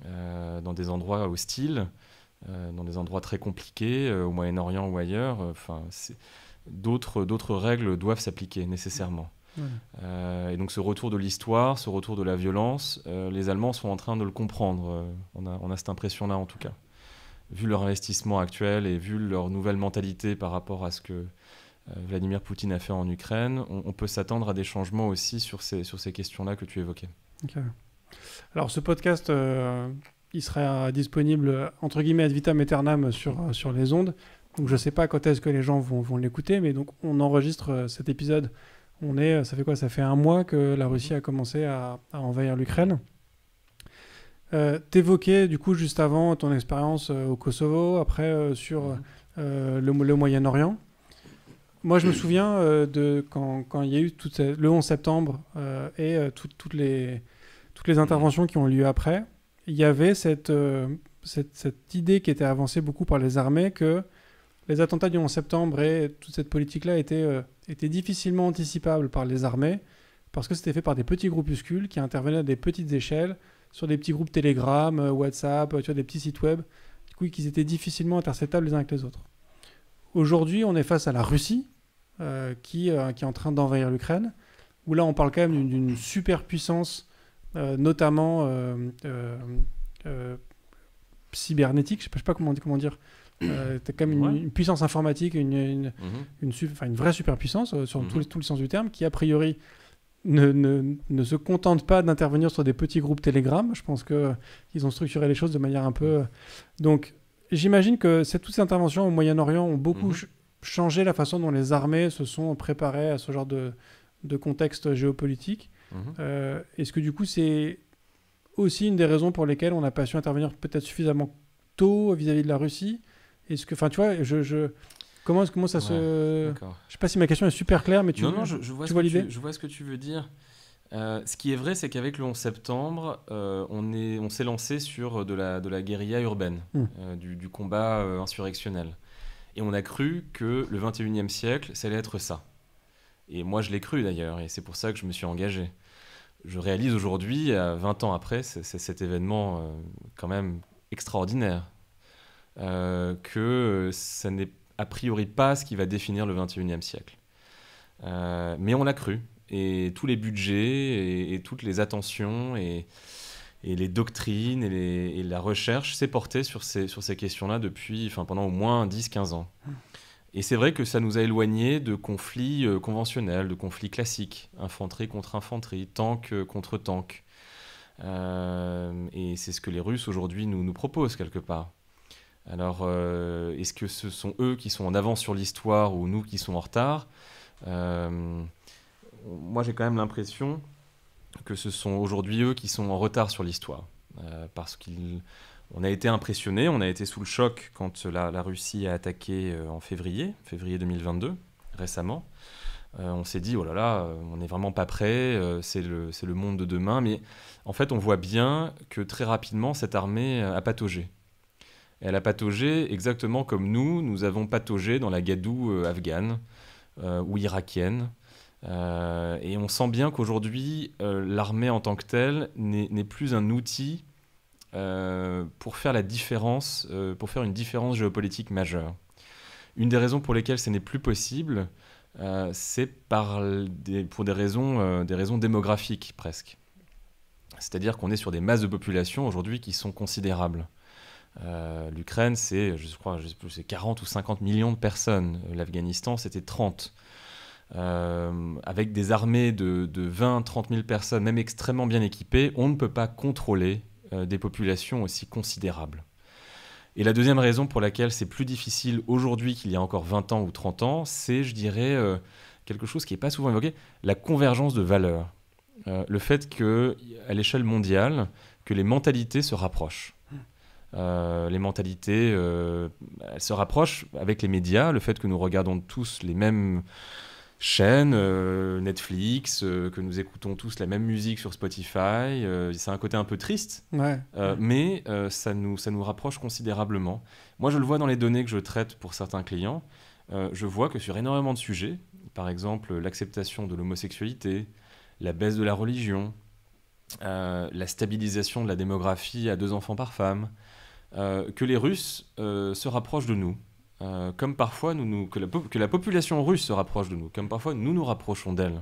dans des endroits hostiles, dans des endroits très compliqués, au Moyen-Orient ou ailleurs, d'autres règles doivent s'appliquer nécessairement. Ouais. Et donc ce retour de l'histoire, ce retour de la violence, les Allemands sont en train de le comprendre. On a cette impression-là en tout cas. Vu leur investissement actuel et vu leur nouvelle mentalité par rapport à ce que Vladimir Poutine a fait en Ukraine, on peut s'attendre à des changements aussi sur ces questions-là que tu évoquais. Okay. Alors ce podcast, il sera disponible entre guillemets ad vitam aeternam sur les ondes. Donc je ne sais pas quand est-ce que les gens vont l'écouter, mais donc on enregistre cet épisode, Ça fait quoi? Ça fait un mois que la Russie a commencé à envahir l'Ukraine. T'évoquais du coup juste avant ton expérience au Kosovo, après sur le Moyen-Orient. Moi, je me souviens de quand il y a eu le 11 septembre et toutes les interventions qui ont eu lieu après. Il y avait cette idée qui était avancée beaucoup par les armées que les attentats du 11 septembre et toute cette politique-là étaient difficilement anticipables par les armées parce que c'était fait par des petits groupuscules qui intervenaient à des petites échelles sur des petits groupes Telegram, WhatsApp, tu vois, des petits sites web, du coup, qui étaient difficilement interceptables les uns avec les autres. Aujourd'hui, on est face à la Russie qui est en train d'envahir l'Ukraine, où là, on parle quand même d'une superpuissance, notamment cybernétique, je ne sais pas comment dire. T'as quand même une puissance informatique, une vraie superpuissance sur tous les sens du terme, qui a priori ne se contente pas d'intervenir sur des petits groupes Telegram. Je pense qu'ils ont structuré les choses de manière un peu... Donc, j'imagine que toutes ces interventions au Moyen-Orient ont beaucoup changé la façon dont les armées se sont préparées à ce genre de contexte géopolitique. Est-ce que du coup, c'est aussi une des raisons pour lesquelles on n'a pas su intervenir peut-être suffisamment tôt vis-à-vis de la Russie? Est-ce que, enfin, tu vois, comment ça se... D'accord. Je sais pas si ma question est super claire, mais je vois l'idée. Je vois ce que tu veux dire. Ce qui est vrai, c'est qu'avec le 11 septembre, on s'est lancé sur de la guérilla urbaine, du combat insurrectionnel. Et on a cru que le 21e siècle, ça allait être ça. Et moi, je l'ai cru d'ailleurs, et c'est pour ça que je me suis engagé. Je réalise aujourd'hui, 20 ans après, c'est cet événement quand même extraordinaire, que ça n'est a priori pas ce qui va définir le 21e siècle. Mais on l'a cru. Et tous les budgets et toutes les attentions et les doctrines et la recherche s'est portée sur ces questions-là pendant au moins 10-15 ans. Et c'est vrai que ça nous a éloignés de conflits conventionnels, de conflits classiques, infanterie contre infanterie, tank contre tank. Et c'est ce que les Russes aujourd'hui nous proposent quelque part. Alors, est-ce que ce sont eux qui sont en avance sur l'histoire ou nous qui sommes en retard ? Moi, j'ai quand même l'impression que ce sont aujourd'hui eux qui sont en retard sur l'histoire. Parce qu'on a été impressionnés, on a été sous le choc quand la Russie a attaqué en février 2022, récemment. On s'est dit, oh là là, on n'est vraiment pas prêt, c'est le monde de demain. Mais en fait, on voit bien que très rapidement, cette armée a pataugé. Elle a pataugé exactement comme nous avons pataugé dans la gadoue afghane ou irakienne. Et on sent bien qu'aujourd'hui, l'armée en tant que telle n'est plus un outil pour faire la différence, pour faire une différence géopolitique majeure. Une des raisons pour lesquelles ce n'est plus possible, c'est pour des raisons démographiques presque. C'est-à-dire qu'on est sur des masses de population aujourd'hui qui sont considérables. L'Ukraine, c'est 40 ou 50 millions de personnes. L'Afghanistan, c'était 30. Avec des armées de 20-30 000 personnes, même extrêmement bien équipées, on ne peut pas contrôler des populations aussi considérables. Et la deuxième raison pour laquelle c'est plus difficile aujourd'hui qu'il y a encore 20 ans ou 30 ans, c'est, je dirais, quelque chose qui n'est pas souvent évoqué, la convergence de valeurs. Le fait qu'à l'échelle mondiale, que les mentalités se rapprochent. Les mentalités, elles se rapprochent avec les médias, le fait que nous regardons tous les mêmes chaînes, Netflix, que nous écoutons tous la même musique sur Spotify. C'est un côté un peu triste, mais ça nous rapproche considérablement. Moi, je le vois dans les données que je traite pour certains clients. Je vois que sur énormément de sujets, par exemple l'acceptation de l'homosexualité, la baisse de la religion, la stabilisation de la démographie à 2 enfants par femme, que les Russes se rapprochent de nous. Comme parfois que la population russe se rapproche de nous, comme parfois nous rapprochons d'elle.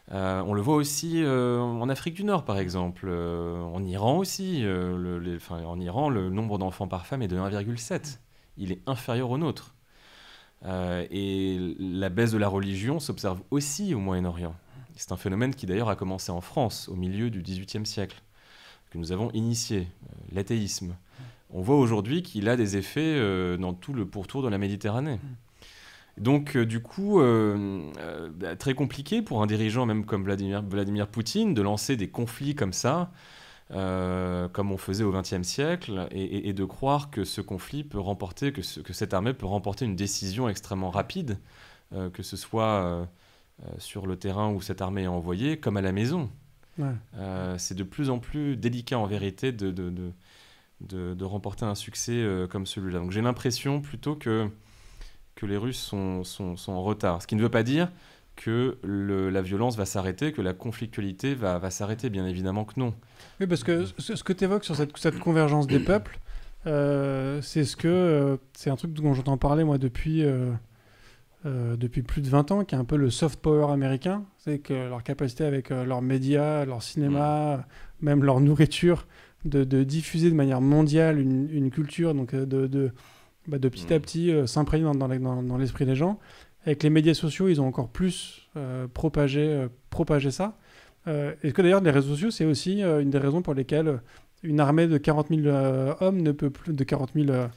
On le voit aussi en Afrique du Nord, par exemple, en Iran aussi. En Iran, le nombre d'enfants par femme est de 1,7. Il est inférieur au nôtre. Et la baisse de la religion s'observe aussi au Moyen-Orient. C'est un phénomène qui d'ailleurs a commencé en France au milieu du XVIIIe siècle, que nous avons initié, l'athéisme. On voit aujourd'hui qu'il a des effets dans tout le pourtour de la Méditerranée. Donc, du coup, très compliqué pour un dirigeant, même comme Vladimir Poutine, de lancer des conflits comme ça, comme on faisait au XXe siècle, et de croire que ce conflit peut remporter, que cette armée peut remporter une décision extrêmement rapide, que ce soit sur le terrain où cette armée est envoyée, comme à la maison. Ouais. C'est de plus en plus délicat, en vérité, de remporter un succès comme celui-là. Donc, j'ai l'impression plutôt que les Russes sont en retard. Ce qui ne veut pas dire que la violence va s'arrêter, que la conflictualité va s'arrêter, bien évidemment que non. Oui, parce que ce que tu évoques sur cette convergence des peuples, c'est un truc dont j'entends parler, moi, depuis plus de 20 ans, qui est un peu le soft power américain. C'est que leur capacité avec leurs médias, leur cinéma, même leur nourriture, de diffuser de manière mondiale une culture, donc de petit à petit s'imprégner dans l'esprit des gens. Avec les médias sociaux, ils ont encore plus propagé ça. Est-ce que d'ailleurs, les réseaux sociaux, c'est aussi une des raisons pour lesquelles une armée de 40 000 hommes ne peut plus, de 40 000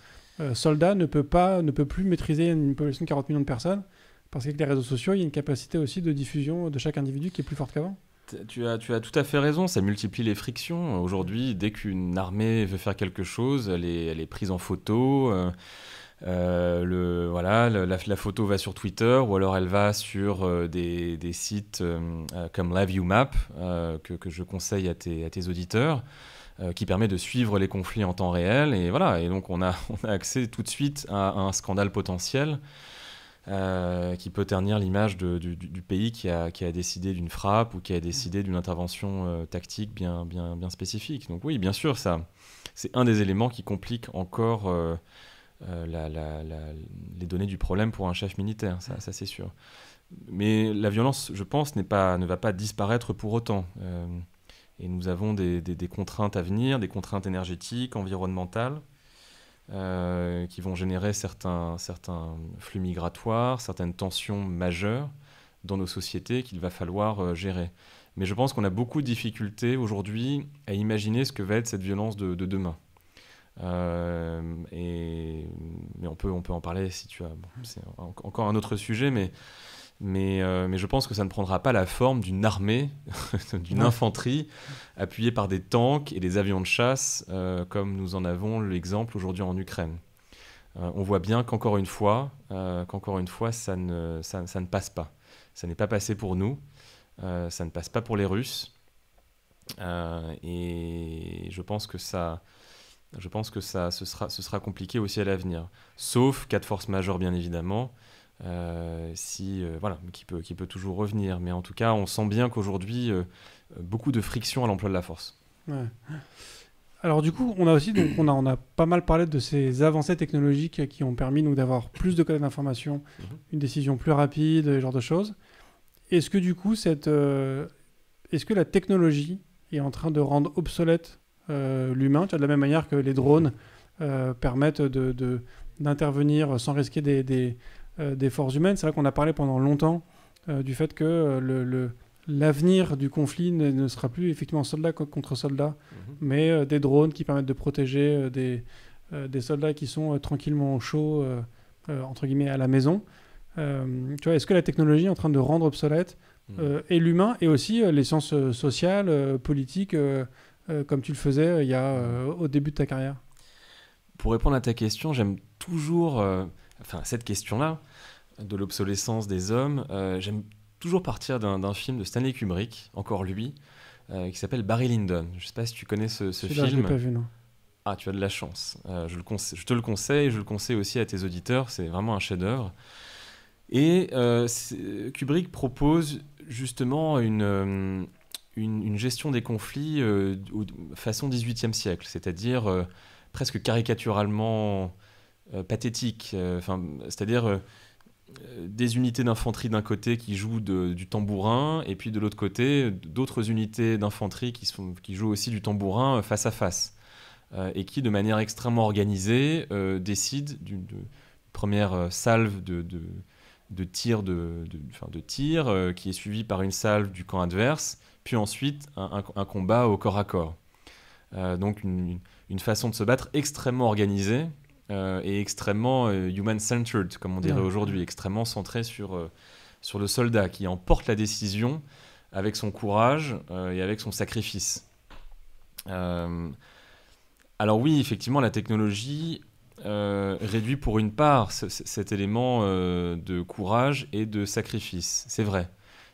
soldats ne peut plus maîtriser une population de 40 millions de personnes, parce qu'avec les réseaux sociaux, il y a une capacité aussi de diffusion de chaque individu qui est plus forte qu'avant. Tu as tout à fait raison, ça multiplie les frictions. Aujourd'hui, dès qu'une armée veut faire quelque chose, elle est prise en photo. La photo va sur Twitter, ou alors elle va sur des sites comme LiveViewMap, que je conseille à tes auditeurs, qui permet de suivre les conflits en temps réel. Et voilà, et donc on a accès tout de suite à un scandale potentiel qui peut ternir l'image du pays qui a décidé d'une frappe ou qui a décidé d'une intervention tactique bien spécifique. Donc oui, bien sûr, ça, c'est un des éléments qui complique encore les données du problème pour un chef militaire, ça c'est sûr. Mais la violence, je pense, ne va pas disparaître pour autant. Et nous avons des contraintes à venir, des contraintes énergétiques, environnementales, qui vont générer certains flux migratoires, certaines tensions majeures dans nos sociétés qu'il va falloir gérer. Mais je pense qu'on a beaucoup de difficultés aujourd'hui à imaginer ce que va être cette violence de demain. Mais on peut en parler si tu as... Bon, c'est encore un autre sujet, mais je pense que ça ne prendra pas la forme d'une armée, d'une infanterie appuyée par des tanks et des avions de chasse, comme nous en avons l'exemple aujourd'hui en Ukraine. On voit bien qu'encore une fois, ça ne passe pas. Ça n'est pas passé pour nous, ça ne passe pas pour les Russes, et je pense que ce sera compliqué aussi à l'avenir. Sauf cas de force majeure, bien évidemment, qui peut toujours revenir. Mais en tout cas, on sent bien qu'aujourd'hui, beaucoup de friction à l'emploi de la force. Ouais. Alors du coup, on a pas mal parlé de ces avancées technologiques qui ont permis nous d'avoir plus de collecte d'informations, une décision plus rapide, ce genre de choses. Est-ce que du coup, est-ce que la technologie est en train de rendre obsolète l'humain, de la même manière que les drones permettent d'intervenir sans risquer des forces humaines? C'est vrai qu'on a parlé pendant longtemps du fait que l'avenir du conflit ne sera plus effectivement soldat contre soldat, mais des drones qui permettent de protéger des soldats qui sont tranquillement au chaud, entre guillemets, à la maison. Tu vois, est-ce que la technologie est en train de rendre obsolète et l'humain, et aussi les sciences sociales, politiques, comme tu le faisais au début de ta carrière? Pour répondre à ta question, j'aime toujours... cette question-là, de l'obsolescence des hommes, j'aime toujours partir d'un film de Stanley Kubrick, encore lui, qui s'appelle Barry Lyndon. Je ne sais pas si tu connais ce film. Je ne l'ai pas vu, non. Ah, tu as de la chance. Je te le conseille, je le conseille aussi à tes auditeurs, c'est vraiment un chef-d'œuvre. Et Kubrick propose justement une gestion des conflits façon XVIIIe siècle, c'est-à-dire presque caricaturalement pathétique. C'est-à-dire des unités d'infanterie d'un côté qui jouent du tambourin, et puis de l'autre côté, d'autres unités d'infanterie qui jouent aussi du tambourin face à face, et qui, de manière extrêmement organisée, décident d'une première salve de tir, qui est suivie par une salve du camp adverse, puis ensuite un combat au corps à corps. Donc une façon de se battre extrêmement organisée, et extrêmement human-centered, comme on dirait aujourd'hui, extrêmement centré sur le soldat qui emporte la décision avec son courage et avec son sacrifice. Alors oui, effectivement, la technologie réduit pour une part cet élément de courage et de sacrifice. C'est vrai.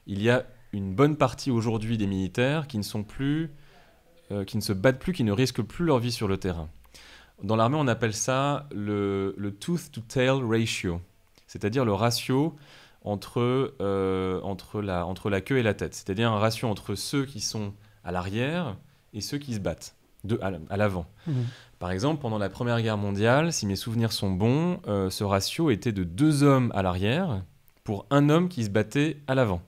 Il y a une bonne partie aujourd'hui des militaires qui ne se battent plus, qui ne risquent plus leur vie sur le terrain. Dans l'armée, on appelle ça le tooth-to-tail ratio, c'est-à-dire le ratio entre la queue et la tête, c'est-à-dire un ratio entre ceux qui sont à l'arrière et ceux qui se battent à l'avant. Par exemple, pendant la Première Guerre mondiale, si mes souvenirs sont bons, ce ratio était de 2 hommes à l'arrière pour 1 homme qui se battait à l'avant.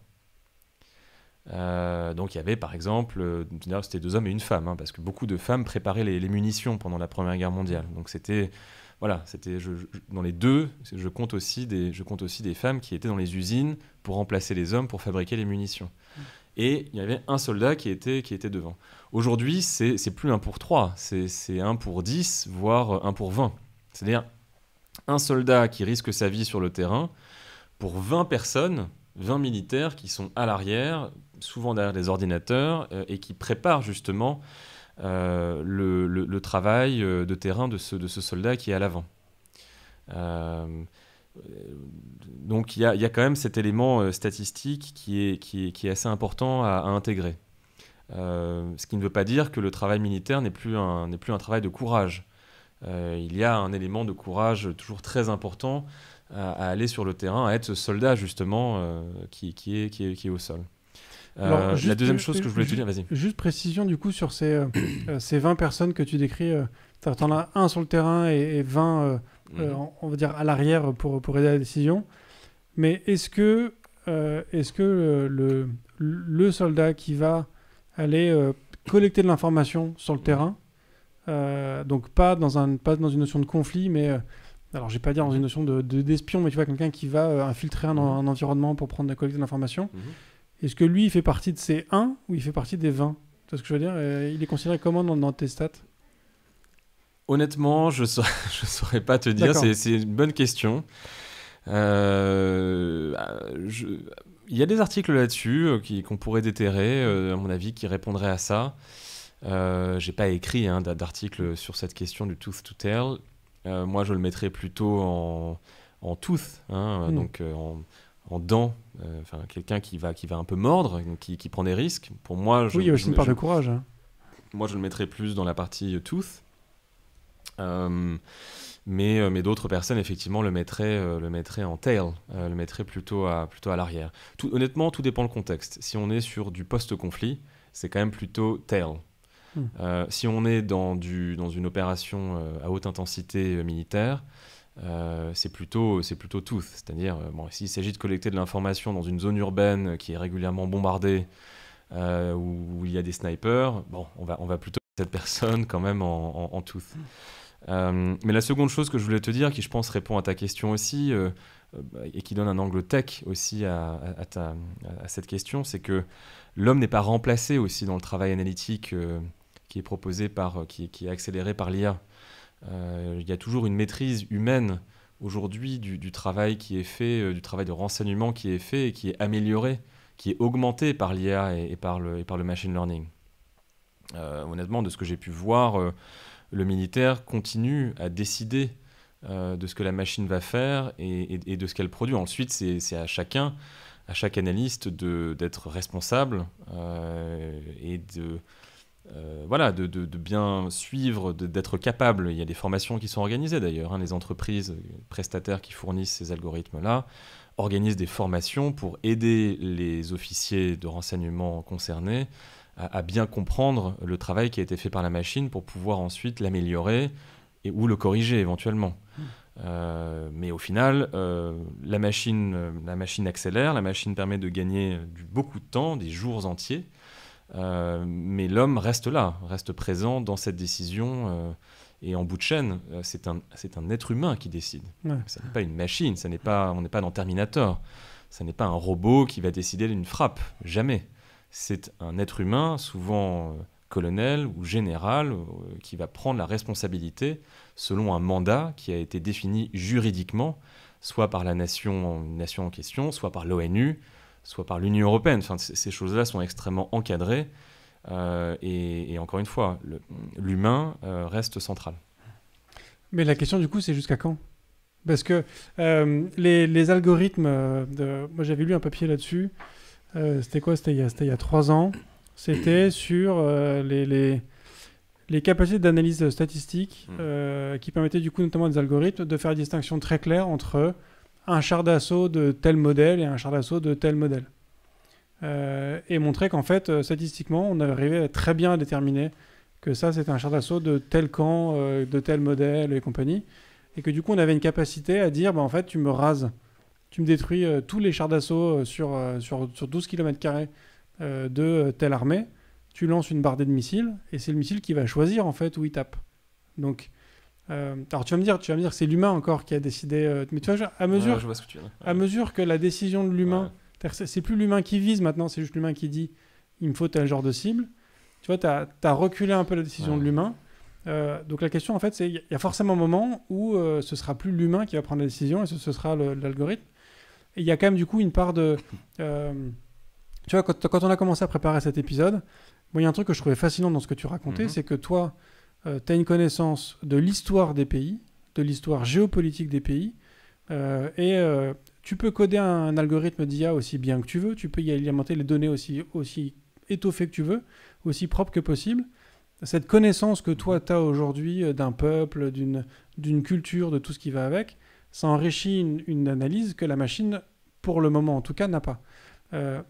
Donc il y avait par exemple, c'était 2 hommes et 1 femme, parce que beaucoup de femmes préparaient les munitions pendant la Première Guerre mondiale. Donc dans les deux, je compte aussi des femmes qui étaient dans les usines pour remplacer les hommes pour fabriquer les munitions. Et il y avait un soldat qui était devant. Aujourd'hui, c'est plus 1 pour 3, c'est 1 pour 10, voire 1 pour 20. C'est-à-dire un soldat qui risque sa vie sur le terrain pour 20 personnes, 20 militaires qui sont à l'arrière, souvent derrière des ordinateurs, et qui préparent justement le travail de terrain de ce soldat qui est à l'avant. Donc il y a quand même cet élément statistique qui est assez important à intégrer. Ce qui ne veut pas dire que le travail militaire n'est plus un travail de courage. Il y a un élément de courage toujours très important à aller sur le terrain, à être ce soldat justement qui est au sol. Alors, la deuxième chose que je voulais te dire, vas-y. Juste précision du coup sur ces 20 personnes que tu décris. T'en as 1 sur le terrain et 20, on va dire, à l'arrière pour aider à la décision. Mais est-ce que le soldat qui va aller collecter de l'information sur le terrain, donc pas dans une notion de conflit, mais alors je vais pas dire dans une notion d'espion, mais tu vois, quelqu'un qui va infiltrer un environnement pour collecter de l'information, est-ce que lui il fait partie de ces 1 ou il fait partie des 20? C'est ce que je veux dire. Il est considéré comment dans tes stats? Honnêtement, je saurais pas te dire. C'est une bonne question. Il y a des articles là-dessus qu'on pourrait déterrer, à mon avis, qui répondraient à ça. J'ai pas écrit d'article sur cette question du tooth to tail. Moi, je le mettrais plutôt en tooth, donc en dent. Quelqu'un qui va un peu mordre, qui prend des risques. Pour moi, oui, il y a aussi une part de courage. Moi, je le mettrais plus dans la partie tooth. Mais d'autres personnes effectivement le mettraient en tail, le mettraient plutôt à l'arrière. Honnêtement, tout dépend le contexte. Si on est sur du post-conflit, c'est quand même plutôt tail. Si on est dans une opération à haute intensité militaire, c'est plutôt tooth. C'est-à-dire, s'il s'agit de collecter de l'information dans une zone urbaine qui est régulièrement bombardée, où il y a des snipers, on va plutôt cette personne quand même en tooth. Mais la seconde chose que je voulais te dire, qui je pense répond à ta question aussi, et qui donne un angle tech aussi à cette question, c'est que l'homme n'est pas remplacé aussi dans le travail analytique qui est proposé qui est accéléré par l'IA. Il y a toujours une maîtrise humaine aujourd'hui du travail qui est fait, du travail de renseignement qui est fait et qui est amélioré, qui est augmenté par l'IA et par le machine learning. Honnêtement, de ce que j'ai pu voir, le militaire continue à décider de ce que la machine va faire et de ce qu'elle produit. Ensuite, c'est à chaque analyste d'être responsable et de bien suivre, d'être capable. Il y a des formations qui sont organisées d'ailleurs. Les entreprises prestataires qui fournissent ces algorithmes-là organisent des formations pour aider les officiers de renseignement concernés à bien comprendre le travail qui a été fait par la machine pour pouvoir ensuite l'améliorer ou le corriger éventuellement. Mais au final, la machine accélère, la machine permet de gagner beaucoup de temps, des jours entiers, mais l'homme reste là, reste présent dans cette décision, et en bout de chaîne, c'est un être humain qui décide. Ouais. Ce n'est pas une machine, on n'est pas dans Terminator, ce n'est pas un robot qui va décider d'une frappe, jamais. C'est un être humain, souvent colonel ou général qui va prendre la responsabilité selon un mandat qui a été défini juridiquement, soit par la nation en question, soit par l'ONU, soit par l'Union européenne. Enfin, ces choses-là sont extrêmement encadrées et encore une fois, l'humain reste central. Mais la question du coup, c'est jusqu'à quand ? Parce que les algorithmes, moi j'avais lu un papier là-dessus, c'était quoi ? C'était il y a 3 ans. C'était sur les capacités d'analyse statistique qui permettaient du coup notamment des algorithmes de faire une distinction très claire entre un char d'assaut de tel modèle et un char d'assaut de tel modèle. Et montrer qu'en fait, statistiquement, on arrivait très bien à déterminer que ça c'était un char d'assaut de tel camp, de tel modèle et compagnie. Et que du coup, on avait une capacité à dire, en fait, tu me rases, tu me détruis tous les chars d'assaut sur 12 km² de telle armée, tu lances une bardée de missiles, et c'est le missile qui va choisir, en fait, où il tape. Donc, alors tu vas me dire que c'est l'humain encore qui a décidé, mais tu vois, à mesure, je vois ce que tu veux dire. à mesure que la décision de l'humain, c'est plus l'humain qui vise maintenant, c'est juste l'humain qui dit, il me faut tel genre de cible, tu vois, t'as reculé un peu la décision de l'humain. Donc la question en fait c'est il y a forcément un moment où ce sera plus l'humain qui va prendre la décision et ce sera l'algorithme, et il y a quand même du coup une part de tu vois, quand on a commencé à préparer cet épisode, il y a un truc que je trouvais fascinant dans ce que tu racontais, c'est que toi tu as une connaissance de l'histoire des pays, de l'histoire géopolitique des pays, et tu peux coder un algorithme d'IA aussi bien que tu veux, tu peux y alimenter les données aussi étoffées que tu veux, aussi propres que possible. Cette connaissance que toi, tu as aujourd'hui d'un peuple, d'une culture, de tout ce qui va avec, ça enrichit une analyse que la machine, pour le moment en tout cas, n'a pas.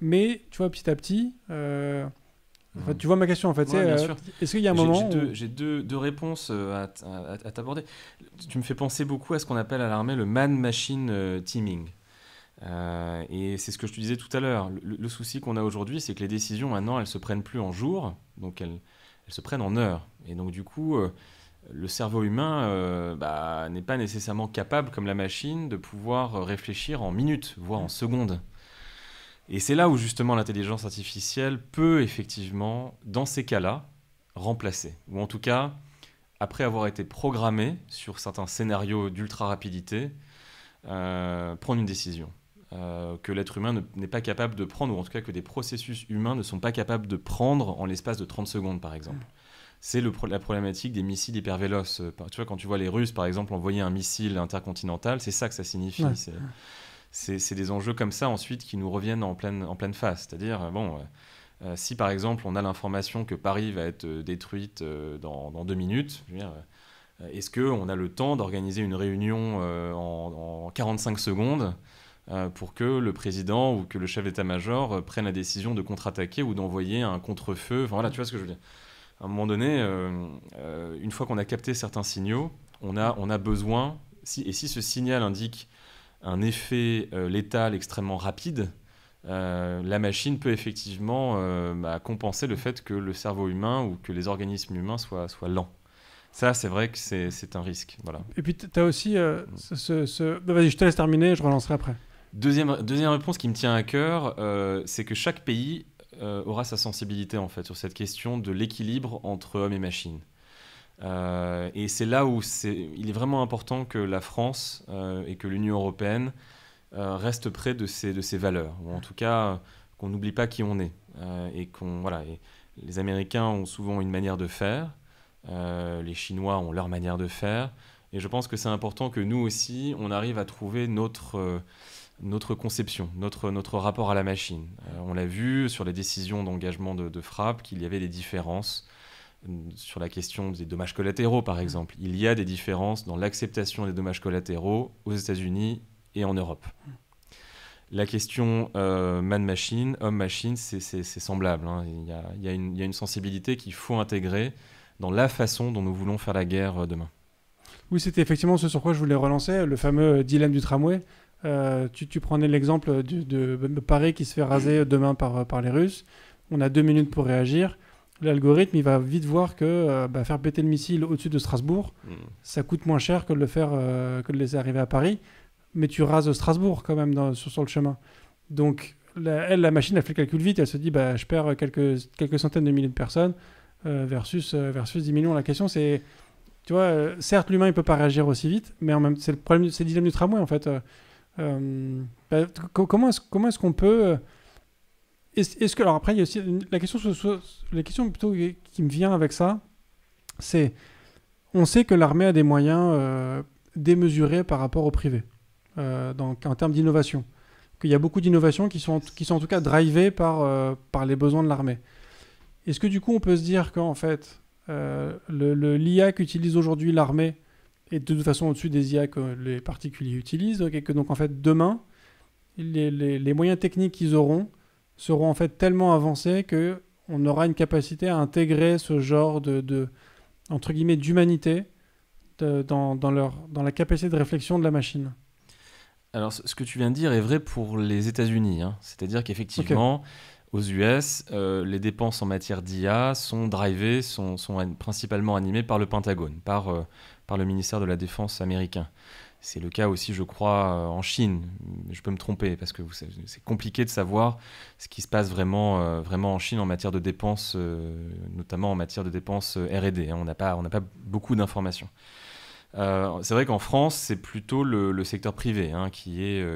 Mais, tu vois, petit à petit, tu vois ma question en fait, Bien sûr. Est-ce qu'il y a un moment J'ai deux réponses à t'aborder. Tu me fais penser beaucoup à ce qu'on appelle à l'armée le man-machine teaming. Et c'est ce que je te disais tout à l'heure. Le souci qu'on a aujourd'hui, c'est que les décisions, maintenant, elles se prennent plus en jours, donc elles se prennent en heures. Et donc, du coup, le cerveau humain n'est pas nécessairement capable, comme la machine, de pouvoir réfléchir en minutes, voire en secondes. Et c'est là où, justement, l'intelligence artificielle peut, effectivement, dans ces cas-là, remplacer. Ou en tout cas, après avoir été programmée sur certains scénarios d'ultra-rapidité, prendre une décision. Que l'être humain n'est pas capable de prendre, ou en tout cas que des processus humains ne sont pas capables de prendre en l'espace de 30 secondes, par exemple. C'est la problématique des missiles hypervéloces. Tu vois, quand tu vois les Russes, par exemple, envoyer un missile intercontinental, c'est ça que ça signifie. Ouais. C'est des enjeux comme ça, ensuite, qui nous reviennent en pleine face. C'est-à-dire, si, par exemple, on a l'information que Paris va être détruite dans 2 minutes, je veux dire, est-ce qu'on a le temps d'organiser une réunion en 45 secondes pour que le président ou que le chef d'état-major prenne la décision de contre-attaquer ou d'envoyer un contre-feu. Enfin, voilà, tu vois ce que je veux dire. À un moment donné, une fois qu'on a capté certains signaux, on a besoin, si ce signal indique un effet létal extrêmement rapide, la machine peut effectivement compenser le fait que le cerveau humain ou que les organismes humains soient lents. Ça, c'est vrai que c'est un risque. Voilà. Et puis, tu as aussi vas-y, je te laisse terminer, je relancerai après. Deuxième réponse qui me tient à cœur, c'est que chaque pays aura sa sensibilité en fait sur cette question de l'équilibre entre hommes et machines. Et c'est là où il est vraiment important que la France et que l'Union européenne restent près de ces valeurs, ou en tout cas qu'on n'oublie pas qui on est. Et les Américains ont souvent une manière de faire, les Chinois ont leur manière de faire, et je pense que c'est important que nous aussi, on arrive à trouver notre conception, notre rapport à la machine. On l'a vu sur les décisions d'engagement de frappe qu'il y avait des différences sur la question des dommages collatéraux, par exemple. Il y a des différences dans l'acceptation des dommages collatéraux aux États-Unis et en Europe. La question man-machine, homme-machine, c'est semblable. Hein. Il y a une sensibilité qu'il faut intégrer dans la façon dont nous voulons faire la guerre demain. Oui, c'était effectivement ce sur quoi je voulais relancer, le fameux dilemme du tramway. Tu prenais l'exemple de Paris qui se fait raser demain par les Russes. On a 2 minutes pour réagir. L'algorithme, il va vite voir que faire péter le missile au-dessus de Strasbourg, ça coûte moins cher que de le laisser arriver à Paris. Mais tu rases Strasbourg quand même sur le chemin. Donc, la machine, elle fait le calcul vite. Elle se dit, je perds quelques centaines de milliers de personnes. versus 10 millions. La question, c'est, tu vois, certes, l'humain, il peut pas réagir aussi vite, mais en même, c'est le problème, c'est le dilemme du tramway, en fait. Comment est-ce qu'on peut... Est-ce que, alors après, il y a aussi la question plutôt qui me vient avec ça, c'est, on sait que l'armée a des moyens démesurés par rapport au privé, en termes d'innovation. Qu'il y a beaucoup d'innovations qui sont en tout cas drivées par les besoins de l'armée. Est-ce que du coup, on peut se dire qu'en fait, l'IA qu'utilise aujourd'hui l'armée est de toute façon au-dessus des IA que les particuliers utilisent, et que donc en fait, demain, les moyens techniques qu'ils auront seront en fait tellement avancés qu'on aura une capacité à intégrer ce genre de entre guillemets, d'humanité dans la capacité de réflexion de la machine. Alors, ce que tu viens de dire est vrai pour les États-Unis. C'est-à-dire qu'effectivement, aux US, les dépenses en matière d'IA sont drivées, sont principalement animées par le Pentagone, par le ministère de la Défense américain. C'est le cas aussi, je crois, en Chine. Je peux me tromper, parce que c'est compliqué de savoir ce qui se passe vraiment en Chine en matière de dépenses, notamment en matière de dépenses R&D. On n'a pas beaucoup d'informations. C'est vrai qu'en France, c'est plutôt le secteur privé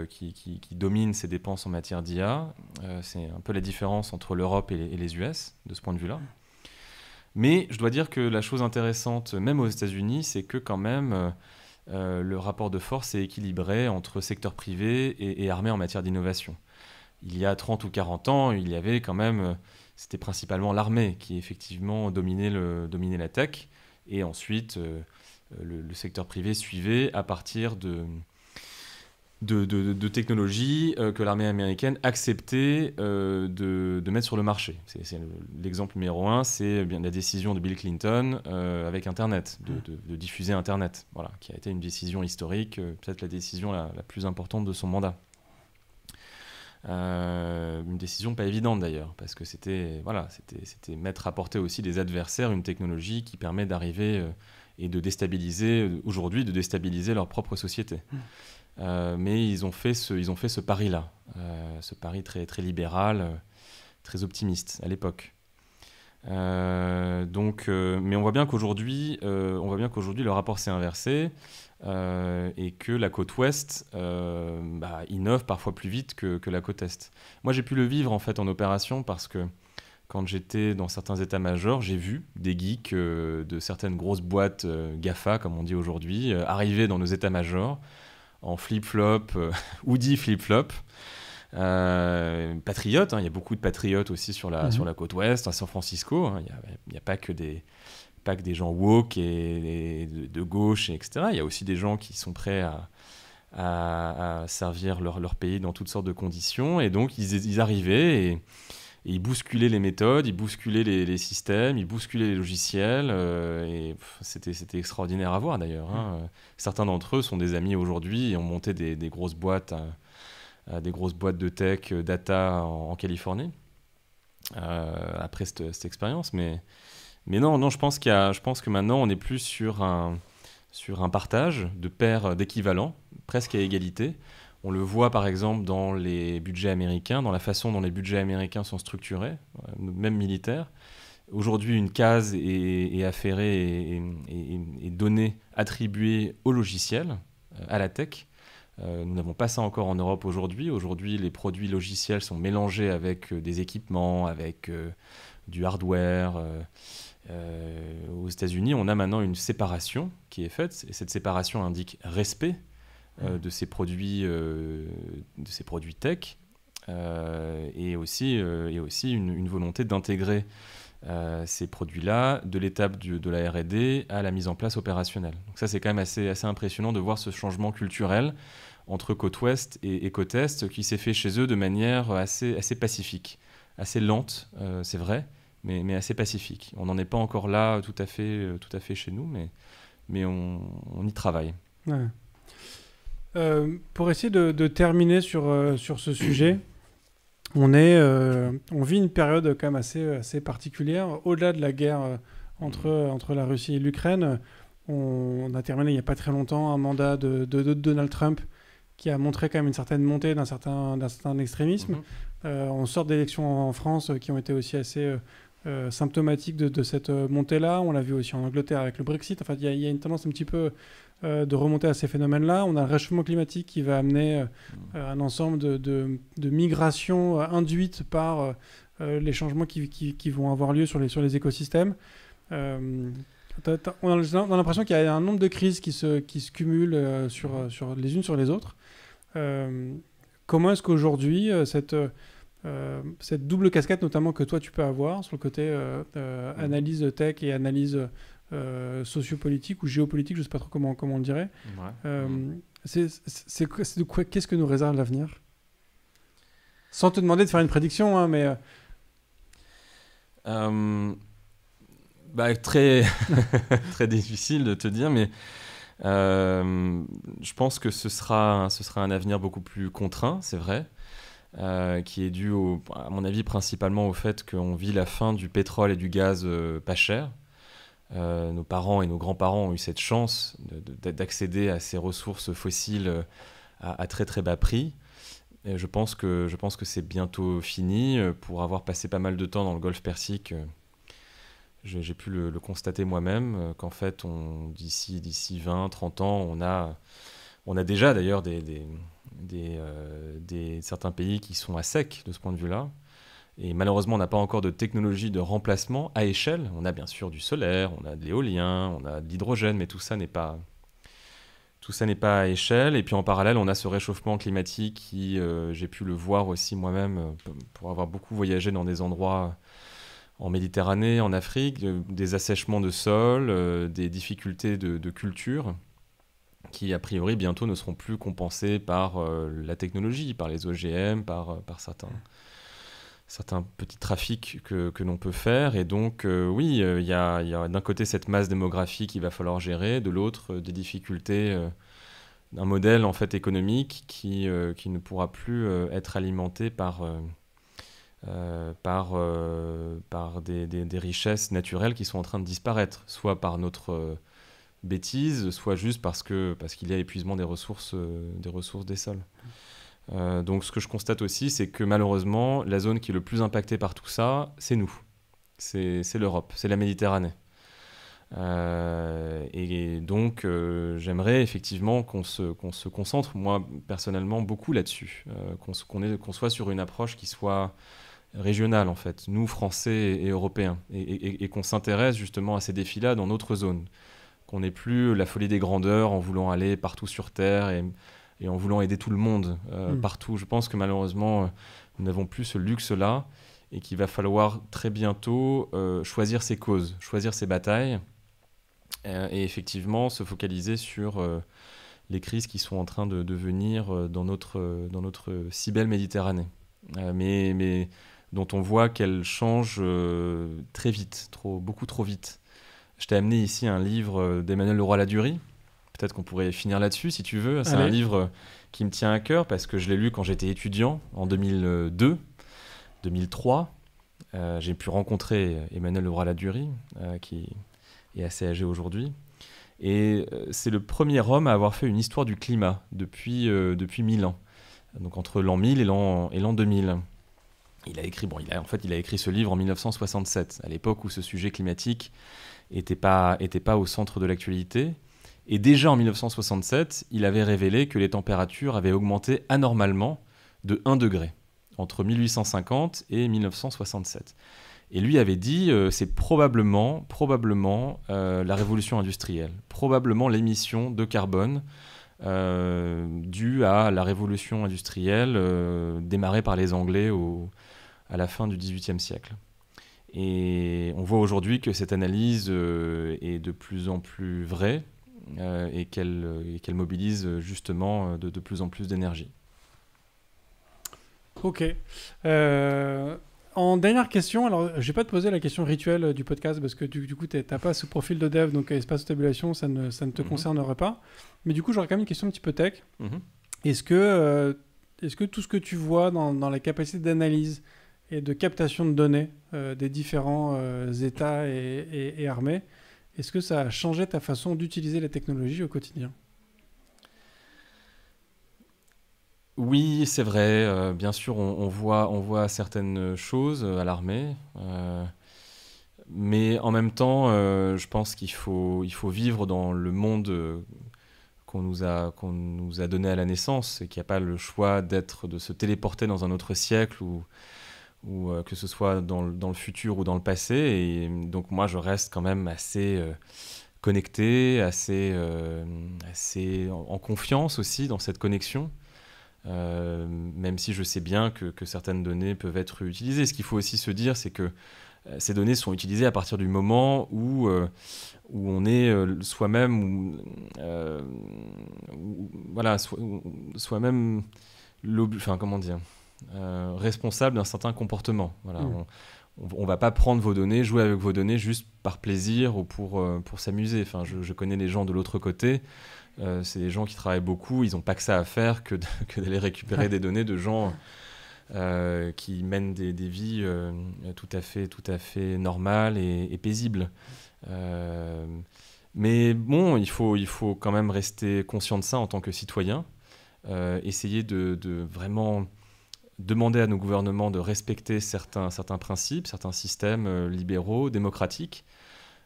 qui domine ces dépenses en matière d'IA. C'est un peu la différence entre l'Europe et les US, de ce point de vue-là. Mais je dois dire que la chose intéressante, même aux États-Unis, c'est que quand même... le rapport de force est équilibré entre secteur privé et armée en matière d'innovation. Il y a 30 ou 40 ans, il y avait quand même, c'était principalement l'armée qui effectivement dominait la tech, et ensuite le secteur privé suivait à partir de technologies que l'armée américaine acceptait de mettre sur le marché. L'exemple numéro 1, c'est bien la décision de Bill Clinton avec Internet, de diffuser Internet, voilà, qui a été une décision historique, peut-être la décision la plus importante de son mandat. Une décision pas évidente d'ailleurs, parce que c'était mettre à portée aussi des adversaires une technologie qui permet d'arriver et de déstabiliser, aujourd'hui, de déstabiliser leur propre société. Mais ils ont fait ce pari-là, ce pari très, très libéral, très optimiste à l'époque. Mais on voit bien qu'aujourd'hui, le rapport s'est inversé et que la côte ouest innove parfois plus vite que la côte est. Moi, j'ai pu le vivre en fait en opération parce que quand j'étais dans certains états-majors, j'ai vu des geeks de certaines grosses boîtes GAFA, comme on dit aujourd'hui, arriver dans nos états-majors en flip-flop, hoodie flip-flop. Patriotes, il y a beaucoup de patriotes aussi sur la côte ouest, à San Francisco. Il n'y a pas que des gens woke et de gauche, etc. Il y a aussi des gens qui sont prêts à servir leur pays dans toutes sortes de conditions. Et donc, ils arrivaient et ils bousculaient les méthodes, ils bousculaient les systèmes, ils bousculaient les logiciels. Et c'était extraordinaire à voir d'ailleurs. Certains d'entre eux sont des amis aujourd'hui et ont monté des grosses boîtes, des grosses boîtes de tech, data en Californie, après cette expérience. Mais non, je pense que maintenant on est plus sur un partage de pairs d'équivalents, presque à égalité. On le voit par exemple dans les budgets américains, dans la façon dont les budgets américains sont structurés, même militaires. Aujourd'hui, une case est affairée et donnée, attribuée au logiciel, à la tech. Nous n'avons pas ça encore en Europe aujourd'hui. Aujourd'hui, les produits logiciels sont mélangés avec des équipements, avec du hardware. Aux États-Unis, on a maintenant une séparation qui est faite, et cette séparation indique respect de ces produits tech, et aussi une volonté d'intégrer ces produits-là de l'étape de la R&D à la mise en place opérationnelle. Donc ça, c'est quand même assez impressionnant de voir ce changement culturel entre côte ouest et côte est qui s'est fait chez eux de manière assez pacifique, assez lente, c'est vrai, mais assez pacifique. On n'en est pas encore là tout à fait chez nous, mais on y travaille. Ouais. Pour essayer de terminer sur ce sujet, on vit une période quand même assez particulière. Au-delà de la guerre entre la Russie et l'Ukraine, on a terminé il n'y a pas très longtemps un mandat de Donald Trump qui a montré quand même une certaine montée d'un certain extrémisme. On sort d'élections en France qui ont été aussi assez symptomatique de cette montée-là. On l'a vu aussi en Angleterre avec le Brexit. Enfin, il y a une tendance un petit peu de remonter à ces phénomènes-là. On a le réchauffement climatique qui va amener un ensemble de migrations induites par les changements qui vont avoir lieu sur les écosystèmes. On a l'impression qu'il y a un nombre de crises qui se cumulent sur les unes sur les autres. Comment est-ce qu'aujourd'hui, cette double casquette, notamment que toi tu peux avoir sur le côté analyse tech et analyse sociopolitique ou géopolitique, je ne sais pas trop comment on le dirait, qu'est-ce que nous réserve l'avenir? Sans te demander de faire une prédiction, hein, mais... Très, très difficile de te dire, mais je pense que ce sera un avenir beaucoup plus contraint, c'est vrai, qui est dû, à mon avis, principalement au fait qu'on vit la fin du pétrole et du gaz pas cher. Nos parents et nos grands-parents ont eu cette chance d'accéder à ces ressources fossiles à très très bas prix. Et je pense que c'est bientôt fini. Pour avoir passé pas mal de temps dans le Golfe Persique, j'ai pu le constater moi-même, qu'en fait, d'ici 20, 30 ans, on a déjà d'ailleurs certains pays qui sont à sec de ce point de vue-là. Et malheureusement, on n'a pas encore de technologie de remplacement à échelle. On a bien sûr du solaire, on a de l'éolien, on a de l'hydrogène, mais tout ça n'est pas à échelle. Et puis en parallèle, on a ce réchauffement climatique qui, j'ai pu le voir aussi moi-même, pour avoir beaucoup voyagé dans des endroits en Méditerranée, en Afrique, des assèchements de sol, des difficultés de culture, qui a priori bientôt ne seront plus compensées par la technologie, par les OGM, par certains petits trafics que l'on peut faire. Et donc, oui, il y a d'un côté cette masse démographique qu'il va falloir gérer, de l'autre, des difficultés d'un modèle en fait, économique qui ne pourra plus être alimenté par des richesses naturelles qui sont en train de disparaître, soit par notre bêtise, soit juste parce qu'il y a épuisement des ressources des sols. Donc ce que je constate aussi, c'est que malheureusement, la zone qui est le plus impactée par tout ça, c'est nous. C'est l'Europe, c'est la Méditerranée. Et donc, j'aimerais effectivement qu'on se concentre, moi, personnellement, beaucoup là-dessus. Qu'on soit sur une approche qui soit régionale, en fait, nous, Français et Européens, et qu'on s'intéresse justement à ces défis-là dans notre zone. Qu'on n'ait plus la folie des grandeurs en voulant aller partout sur Terre et en voulant aider tout le monde partout. Je pense que malheureusement, nous n'avons plus ce luxe-là et qu'il va falloir très bientôt choisir ses causes, choisir ses batailles et effectivement se focaliser sur les crises qui sont en train de venir dans notre si belle Méditerranée. Mais dont on voit qu'elle change très vite, beaucoup trop vite. Je t'ai amené ici un livre d'Emmanuel Leroy-Ladurie. Peut-être qu'on pourrait finir là-dessus, si tu veux. C'est un livre qui me tient à cœur parce que je l'ai lu quand j'étais étudiant, en 2002, 2003. J'ai pu rencontrer Emmanuel Leroy-Ladurie, qui est assez âgé aujourd'hui. Et c'est le premier homme à avoir fait une histoire du climat depuis 1000 ans. Donc entre l'an 1000 et l'an 2000. Il a écrit ce livre en 1967, à l'époque où ce sujet climatique n'était pas au centre de l'actualité. Et déjà en 1967, il avait révélé que les températures avaient augmenté anormalement de 1 degré entre 1850 et 1967. Et lui avait dit c'est probablement la révolution industrielle, probablement l'émission de carbone due à la révolution industrielle démarrée par les Anglais à la fin du XVIIIe siècle. Et on voit aujourd'hui que cette analyse est de plus en plus vraie et qu'elle mobilise justement de plus en plus d'énergie. Ok. En dernière question, alors je ne vais pas te poser la question rituelle du podcast parce que du coup, tu n'as pas ce profil de dev, donc espace tabulation, ça ne te concernerait pas. Mais du coup, j'aurais quand même une question un petit peu tech. Est-ce que tout ce que tu vois dans la capacité d'analyse et de captation de données des différents États et armées, est-ce que ça a changé ta façon d'utiliser la technologie au quotidien ? Oui, c'est vrai. Bien sûr, on voit certaines choses à l'armée. Mais en même temps, je pense qu'il faut vivre dans le monde qu'on nous a donné à la naissance, et qu'il n'y a pas le choix de se téléporter dans un autre siècle ou que ce soit dans le futur ou dans le passé. Et donc moi, je reste quand même assez connecté, assez en confiance aussi dans cette connexion, même si je sais bien que certaines données peuvent être utilisées. Ce qu'il faut aussi se dire, c'est que ces données sont utilisées à partir du moment où on est soi-même, soi-même responsable d'un certain comportement. Voilà, on va pas prendre vos données, jouer avec vos données juste par plaisir ou pour s'amuser. Enfin, je connais les gens de l'autre côté. C'est des gens qui travaillent beaucoup. Ils n'ont pas que ça à faire que d'aller récupérer des données de gens qui mènent des vies tout à fait normales et paisibles. Mais bon, il faut quand même rester conscient de ça en tant que citoyen. Essayer de vraiment demander à nos gouvernements de respecter certains principes, certains systèmes libéraux, démocratiques.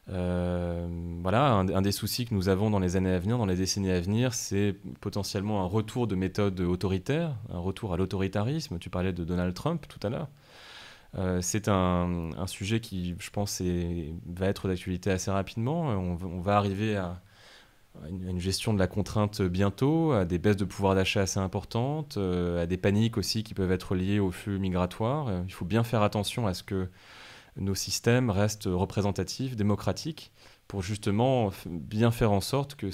Voilà, un des soucis que nous avons dans les années à venir, dans les décennies à venir, c'est potentiellement un retour de méthodes autoritaires, un retour à l'autoritarisme. Tu parlais de Donald Trump tout à l'heure. C'est un sujet qui, je pense, va être d'actualité assez rapidement. On va arriver à une gestion de la contrainte bientôt, à des baisses de pouvoir d'achat assez importantes, à des paniques aussi qui peuvent être liées au flux migratoire. Il faut bien faire attention à ce que nos systèmes restent représentatifs, démocratiques, pour justement bien faire en sorte que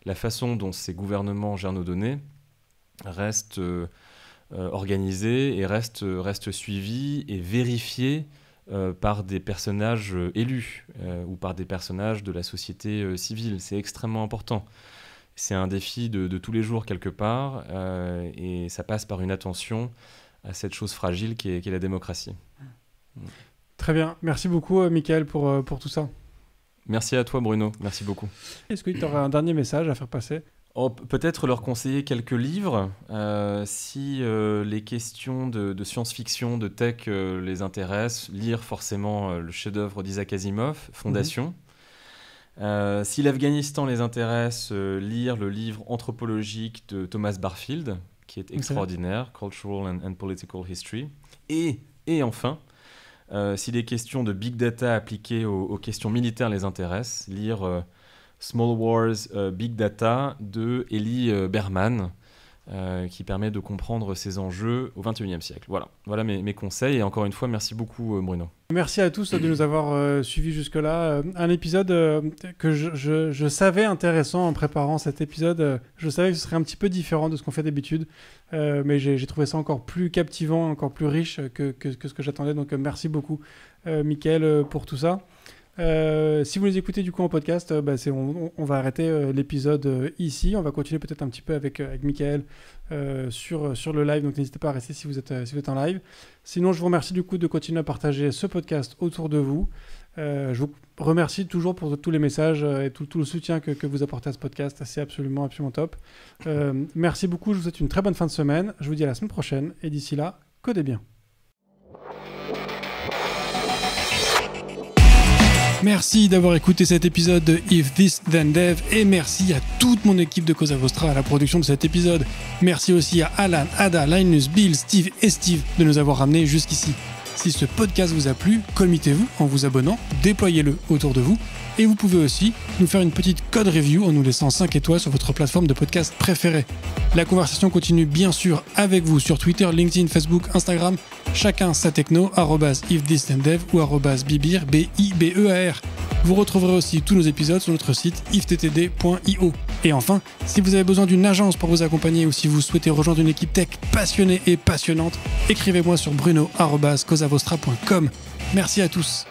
la façon dont ces gouvernements gèrent nos données reste organisée et reste suivie et vérifiée par des personnages élus ou par des personnages de la société civile. C'est extrêmement important. C'est un défi de tous les jours quelque part, et ça passe par une attention à cette chose fragile qui est la démocratie. Très bien. Merci beaucoup, Michael, pour tout ça. Merci à toi, Bruno. Merci beaucoup. Est-ce que tu aurais un dernier message à faire passer ? Peut-être leur conseiller quelques livres, si les questions de science-fiction, de tech les intéressent. Lire forcément le chef-d'œuvre d'Isaac Asimov, Fondation. Si l'Afghanistan les intéresse, lire le livre anthropologique de Thomas Barfield, qui est extraordinaire, Cultural and Political History. Et enfin, si les questions de big data appliquées aux questions militaires les intéressent, lire Small Wars, Big Data de Eli Berman, qui permet de comprendre ces enjeux au XXIe siècle. Voilà mes conseils. Et encore une fois, merci beaucoup, Bruno. Merci à tous de nous avoir suivis jusque-là. Un épisode que je savais intéressant en préparant cet épisode. Je savais que ce serait un petit peu différent de ce qu'on fait d'habitude. Mais j'ai trouvé ça encore plus captivant, encore plus riche que ce que j'attendais. Donc merci beaucoup, Michael, pour tout ça. Si vous les écoutez du coup en podcast, on va arrêter l'épisode ici. On va continuer peut-être un petit peu avec Michael sur le live, donc n'hésitez pas à rester si vous êtes en live. Sinon, je vous remercie du coup de continuer à partager ce podcast autour de vous. Je vous remercie toujours pour tous les messages et tout le soutien que vous apportez à ce podcast. C'est absolument top. Merci beaucoup, je vous souhaite une très bonne fin de semaine. Je vous dis à la semaine prochaine et d'ici là, codez bien. Merci d'avoir écouté cet épisode de If This Then Dev et merci à toute mon équipe de Cosa Vostra à la production de cet épisode. Merci aussi à Alan, Ada, Linus, Bill, Steve et Steve de nous avoir ramenés jusqu'ici. Si ce podcast vous a plu, committez-vous en vous abonnant, déployez-le autour de vous et vous pouvez aussi nous faire une petite code review en nous laissant 5 étoiles sur votre plateforme de podcast préférée. La conversation continue bien sûr avec vous sur Twitter, LinkedIn, Facebook, Instagram, chacun sa techno, @ifthisdendev ou @bibir, BIBEAR. Vous retrouverez aussi tous nos épisodes sur notre site ifttd.io. Et enfin, si vous avez besoin d'une agence pour vous accompagner ou si vous souhaitez rejoindre une équipe tech passionnée et passionnante, écrivez-moi sur bruno@cosavostra.com. Merci à tous.